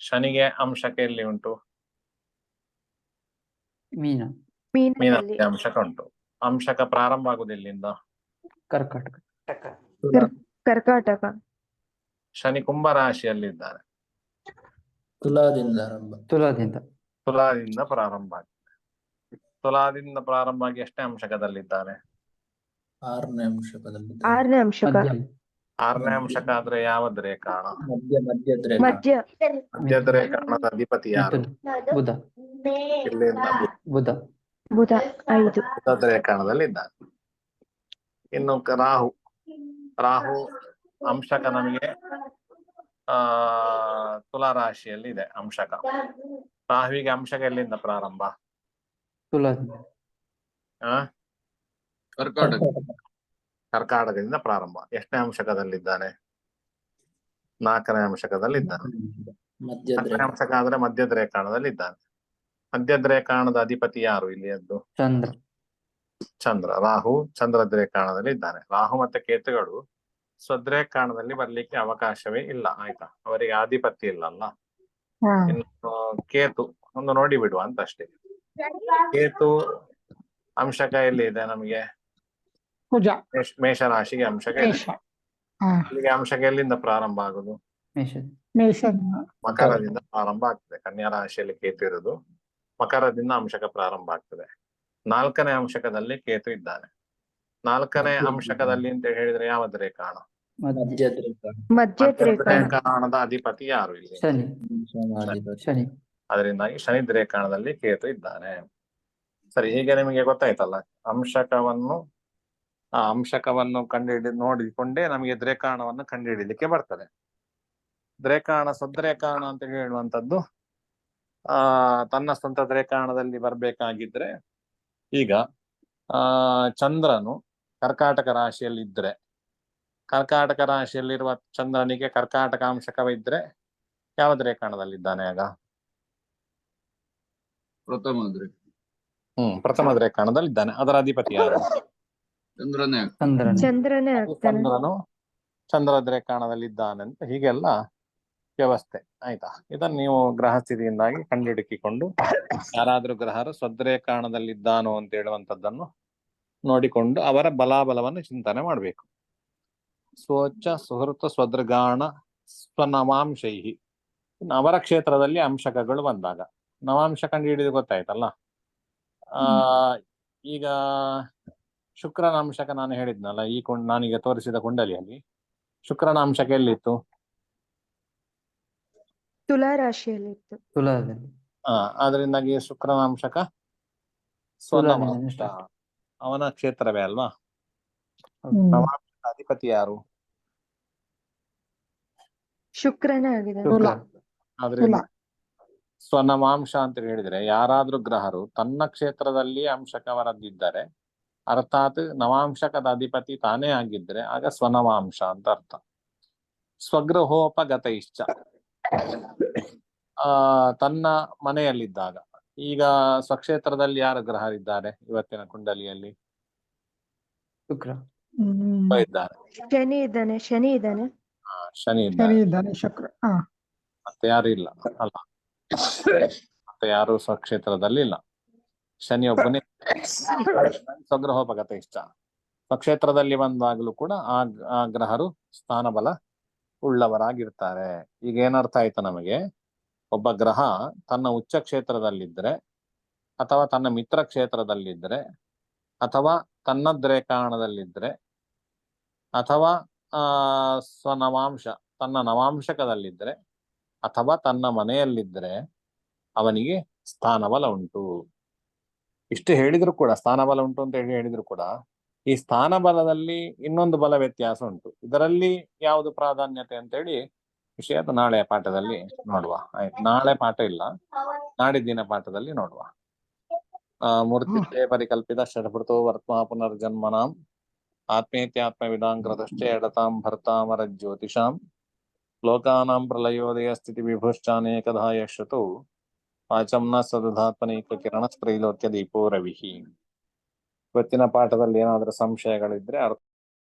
ಶನಿಗೆ ಅಂಶಕ ಎಲ್ಲಿ ಉಂಟು? ಮೀನದಲ್ಲಿ ಅಂಶಕ ಉಂಟು. ಅಂಶಕ ಪ್ರಾರಂಭ ಆಗುದು ಎಲ್ಲಿಂದ? ಕರ್ಕಾಟಕ. ಶನಿ ಕುಂಭ ರಾಶಿಯಲ್ಲಿದ್ದಾನೆ. ತುಲಾದಿಂದ ಪ್ರಾರಂಭ ಆಗಿದೆ. ತುಲಾದಿಂದ ಪ್ರಾರಂಭ ಆಗಿ ಎಷ್ಟನೇ ಅಂಶಕದಲ್ಲಿದ್ದಾನೆ? 6ನೇ ಅಂಶಕದಲ್ಲಿ. 6ನೇ ಅಂಶಕ. 6ನೇ ಅಂಶಕ ಆದ್ರೆ ಯಾವದ್ ರೇಖಾಣ? ಮಧ್ಯದ ರೇಖಾಣದ ಅಧಿಪತಿ ಯಾರು? ಇಲ್ಲಿಂದ ಬುಧ. 5. ಬುಧದ ರೇಖಾಣದಲ್ಲಿ ಇದ್ದಾನೆ. ಇನ್ನು ರಾಹು ಅಂಶಕ ನಮಗೆ ತುಲಾ ರಾಶಿಯಲ್ಲಿ ಇದೆ ಅಂಶಕ. ರಾಹುವಿಗೆ ಅಂಶಕ ಎಲ್ಲಿಂದ ಪ್ರಾರಂಭ? ಕರ್ಕಾಟಕದಿಂದ ಪ್ರಾರಂಭ. ಎಷ್ಟನೇ ಅಂಶಕದಲ್ಲಿದ್ದಾನೆ? 4ನೇ ಅಂಶಕದಲ್ಲಿದ್ದಾನೆ. 4ನೇ ಅಂಶಕ ಆದ್ರೆ ಮಧ್ಯದ ರೇಖಾಣದಲ್ಲಿ ಇದ್ದಾನೆ. ಮಧ್ಯದ ರೇಖಾಣದ ಅಧಿಪತಿ ಯಾರು ಇಲ್ಲಿಯದ್ದು? ಚಂದ್ರ. ರಾಹು ಚಂದ್ರದ ರೇಖಾಣದಲ್ಲಿ ಇದ್ದಾನೆ. ರಾಹು ಮತ್ತೆ ಕೇತುಗಳು ಸ್ವದ್ರೇಖಾಣದಲ್ಲಿ ಬರ್ಲಿಕ್ಕೆ ಅವಕಾಶವೇ ಇಲ್ಲ. ಆಯ್ತಾ? ಅವರಿಗೆ ಆಧಿಪತ್ಯ ಇಲ್ಲ ಅಲ್ಲ. ಇನ್ನು ಕೇತು ಒಂದು ನೋಡಿ ಬಿಡುವ ಅಂತ ಅಷ್ಟೇ. ಕೇತು ಅಂಶಕ ಎಲ್ಲಿ ಇದೆ ನಮಗೆ? ಮೇಷರಾಶಿಗೆ ಅಂಶಕ ಇದೆ. ಇಲ್ಲಿಗೆ ಅಂಶಕ ಎಲ್ಲಿಂದ ಪ್ರಾರಂಭ ಆಗುದು? ಮಕರದಿಂದ ಪ್ರಾರಂಭ ಆಗ್ತದೆ. ಕನ್ಯಾ ರಾಶಿಯಲ್ಲಿ ಕೇತು ಇರುದು. ಮಕರದಿಂದ ಅಂಶಕ ಪ್ರಾರಂಭ ಆಗ್ತದೆ. 4ನೇ ಅಂಶಕದಲ್ಲಿ ಕೇತು ಇದ್ದಾನೆ. 4ನೇ ಅಂಶಕದಲ್ಲಿ ಅಂತ ಹೇಳಿದ್ರೆ ಯಾವದ್ ರೇಖಾಣ? ಮಧ್ಯದ ರೇಖಾಣದ ಅಧಿಪತಿ ಯಾರು ಇಲ್ಲಿ? ಶನಿ. ಅದರಿಂದಾಗಿ ಶನಿ ರೇಖಾಣದಲ್ಲಿ ಕೇತು ಇದ್ದಾನೆ. ಸರಿ, ಹೀಗೆ ನಿಮಗೆ ಗೊತ್ತಾಯ್ತಲ್ಲ. ಅಂಶಕವನ್ನು ನೋಡಿಕೊಂಡೇ ನಮಗೆ ರೇಖಾಣವನ್ನು ಕಂಡುಹಿಡಿಯಲಿಕ್ಕೆ ಬರ್ತದೆ. ದ್ರೇಕಾಣ ಸ್ವದ್ರೇಕಾಣ ಅಂತ ಹೇಳುವಂಥದ್ದು ತನ್ನ ಸ್ವಂತ ದ್ರೇಕಾಣದಲ್ಲಿ ಬರ್ಬೇಕಾಗಿದ್ರೆ ಈಗ ಚಂದ್ರನು ಕರ್ಕಾಟಕ ರಾಶಿಯಲ್ಲಿದ್ರೆ ಕರ್ಕಾಟಕ ರಾಶಿಯಲ್ಲಿರುವ ಚಂದ್ರನಿಗೆ ಕರ್ಕಾಟಕಾಂಶಕವಿದ್ರೆ ಯಾವ ದ್ರೇಕಾಣದಲ್ಲಿದ್ದಾನೆ ಆಗ? ಪ್ರಥಮ ಪ್ರಥಮ ದ್ರೇಕಾಣದಲ್ಲಿದ್ದಾನೆ. ಅದರ ಅಧಿಪತಿ ಯಾರು? ಚಂದ್ರನೇ ಚಂದ್ರನೇ ಚಂದ್ರನೇ ಆಗ್ತಾನೆ. ಚಂದ್ರನು ಚಂದ್ರ ದ್ರೇಕಾಣದಲ್ಲಿದ್ದಾನೆ ಅಂತ ಹೀಗೆಲ್ಲ ವ್ಯವಸ್ಥೆ ಆಯ್ತಾ. ಇದನ್ನು ನೀವು ಗ್ರಹ ಸ್ಥಿತಿಯಿಂದಾಗಿ ಕಂಡುಹಿಡುಕಿಕೊಂಡು ಯಾರಾದ್ರೂ ಗ್ರಹರು ಸ್ವದ್ರೇಕಾಣದಲ್ಲಿದ್ದಾನೋ ಅಂತ ಹೇಳುವಂಥದ್ದನ್ನು ನೋಡಿಕೊಂಡು ಅವರ ಬಲಾಬಲವನ್ನು ಚಿಂತನೆ ಮಾಡಬೇಕು. ಸ್ವೋಚ್ಚ ಸುಹೃತ ಸ್ವದೃಗಾಣ ಸ್ವನವಾಂಶೈ. ಅವರ ಕ್ಷೇತ್ರದಲ್ಲಿ ಅಂಶಕಗಳು ಬಂದಾಗ ನವಾಂಶ ಕಂಡು ಹಿಡಿದು ಗೊತ್ತಾಯ್ತಲ್ಲ. ಈಗ ಶುಕ್ರನ ಅಂಶಕ ನಾನು ಹೇಳಿದ್ನಲ್ಲ, ಈ ನಾನೀಗ ತೋರಿಸಿದ ಕುಂಡಲಿಯಲ್ಲಿ ಶುಕ್ರನ ಅಂಶಕ ಎಲ್ಲಿತ್ತು? ತುಲಾ ರಾಶಿಯಲ್ಲಿ ಇತ್ತು. ತುಲಾದಲ್ಲಿ ಅದರಿಂದಾಗಿ ಶುಕ್ರನ ಅಂಶಕ ತುಲಾದಿಂದ ಸ್ವನವಾಂಶ, ಅವನ ಕ್ಷೇತ್ರವೇ ಅಲ್ವಾ. ಹ್ಮ್. ನವಾಂಶದ ಅಧಿಪತಿ ಯಾರು? ಶುಕ್ರನೇ ಆಗಿದ್ದಾನೆ. ಶುಕ್ರ ಆದ್ರಿಂದ ಸ್ವನವಾಂಶ ಅಂತ ಹೇಳಿದ್ರೆ ಯಾರಾದ್ರೂ ಗ್ರಹರು ತನ್ನ ಕ್ಷೇತ್ರದಲ್ಲಿ ಅಂಶಕವರದ್ದಿದ್ದರೆ ಅರ್ಥಾತ್ ನವಾಂಶಕದ ಅಧಿಪತಿ ತಾನೇ ಆಗಿದ್ರೆ ಆಗ ಸ್ವನವಾಂಶ ಅಂತ ಅರ್ಥ. ಸ್ವಗೃಹೋಪಗತ ಇಶ್ಚ ತನ್ನ ಮನೆಯಲ್ಲಿದ್ದಾಗ, ಈಗ ಸ್ವಕ್ಷೇತ್ರದಲ್ಲಿ ಯಾರು ಗ್ರಹರಿದ್ದಾರೆ ಇವತ್ತಿನ ಕುಂಡಲಿಯಲ್ಲಿ? ಶುಕ್ರ ಇದ್ದಾರೆ. ಶನಿ ಇದ್ದಾನೆ. ಶನಿ ಇದ್ದಾನೆ. ಶನಿ ಸರಿ ಇದ್ದಾರೆ. ಇದ್ದಾನೆ ಶುಕ್ರ. ಮತ್ತೆ ಯಾರು ಇಲ್ಲ ಅಲ್ಲ, ಮತ್ತೆ ಯಾರು ಸ್ವಕ್ಷೇತ್ರದಲ್ಲಿ ಇಲ್ಲ. ಶನಿ ಒಬ್ಬನೇ ಸ್ವಗೃಹೋಪಗತ ಇಷ್ಟ. ಸ್ವಕ್ಷೇತ್ರದಲ್ಲಿ ಬಂದಾಗಲೂ ಕೂಡ ಆ ಗ್ರಹರು ಸ್ಥಾನಬಲ ಉಳ್ಳವರಾಗಿರ್ತಾರೆ. ಈಗ ಏನರ್ಥ ಆಯ್ತು ನಮಗೆ? ಒಬ್ಬ ಗ್ರಹ ತನ್ನ ಉಚ್ಚ ಕ್ಷೇತ್ರದಲ್ಲಿದ್ರೆ ಅಥವಾ ತನ್ನ ಮಿತ್ರ ಕ್ಷೇತ್ರದಲ್ಲಿದ್ರೆ ಅಥವಾ ತನ್ನ ದ್ರೇಕಾಣದಲ್ಲಿದ್ರೆ ಅಥವಾ ಸ್ವನವಾಂಶ ತನ್ನ ನವಾಂಶಕದಲ್ಲಿದ್ರೆ ಅಥವಾ ತನ್ನ ಮನೆಯಲ್ಲಿದ್ರೆ ಅವನಿಗೆ ಸ್ಥಾನಬಲ ಉಂಟು. ಇಷ್ಟು ಹೇಳಿದ್ರು ಕೂಡ, ಸ್ಥಾನಬಲ ಉಂಟು ಅಂತ ಹೇಳಿದ್ರು ಕೂಡ ಈ ಸ್ಥಾನಬಲದಲ್ಲಿ ಇನ್ನೊಂದು ಬಲ ವ್ಯತ್ಯಾಸ ಉಂಟು. ಇದರಲ್ಲಿ ಯಾವುದು ಪ್ರಾಧಾನ್ಯತೆ ಅಂತೇಳಿ ವಿಷಯ ನಾಳೆಯ ಪಾಠದಲ್ಲಿ ನೋಡುವ. ಆಯ್ತು, ನಾಳೆ ಪಾಠ ಇಲ್ಲ, ನಾಡಿದ್ದಿನ ಪಾಠದಲ್ಲಿ ನೋಡುವ. ಮೂರ್ತಿ ಪರಿಕಲ್ಪಿತ ಷಡ್ಭೃತೋ ವರ್ತ್ಮ ಪುನರ್ಜನ್ಮನಾಂ ಆತ್ಮೇತ್ಯಾತ್ಮವಿದಾಂಕೃತಶ್ಚ ಎಡತಾಂ ಭರ್ತಾಮರ ಜ್ಯೋತಿಷಾಂ ಲೋಕಾನಾಂ ಪ್ರಲಯೋದಯ ಸ್ಥಿತಿ ವಿಭುಶ್ಚಾನೇಕಧಾ ಯಶ್ರುತೌ ವಾಚಂ ನ ಸದಧಾತ್ಮನೈಕ ಕಿರಣ ತ್ರೈಲೋಕ್ಯ ದೀಪೋ ರವಿಹಿ. ಇವತ್ತಿನ ಪಾಠದಲ್ಲಿ ಏನಾದ್ರೂ ಸಂಶಯಗಳಿದ್ರೆ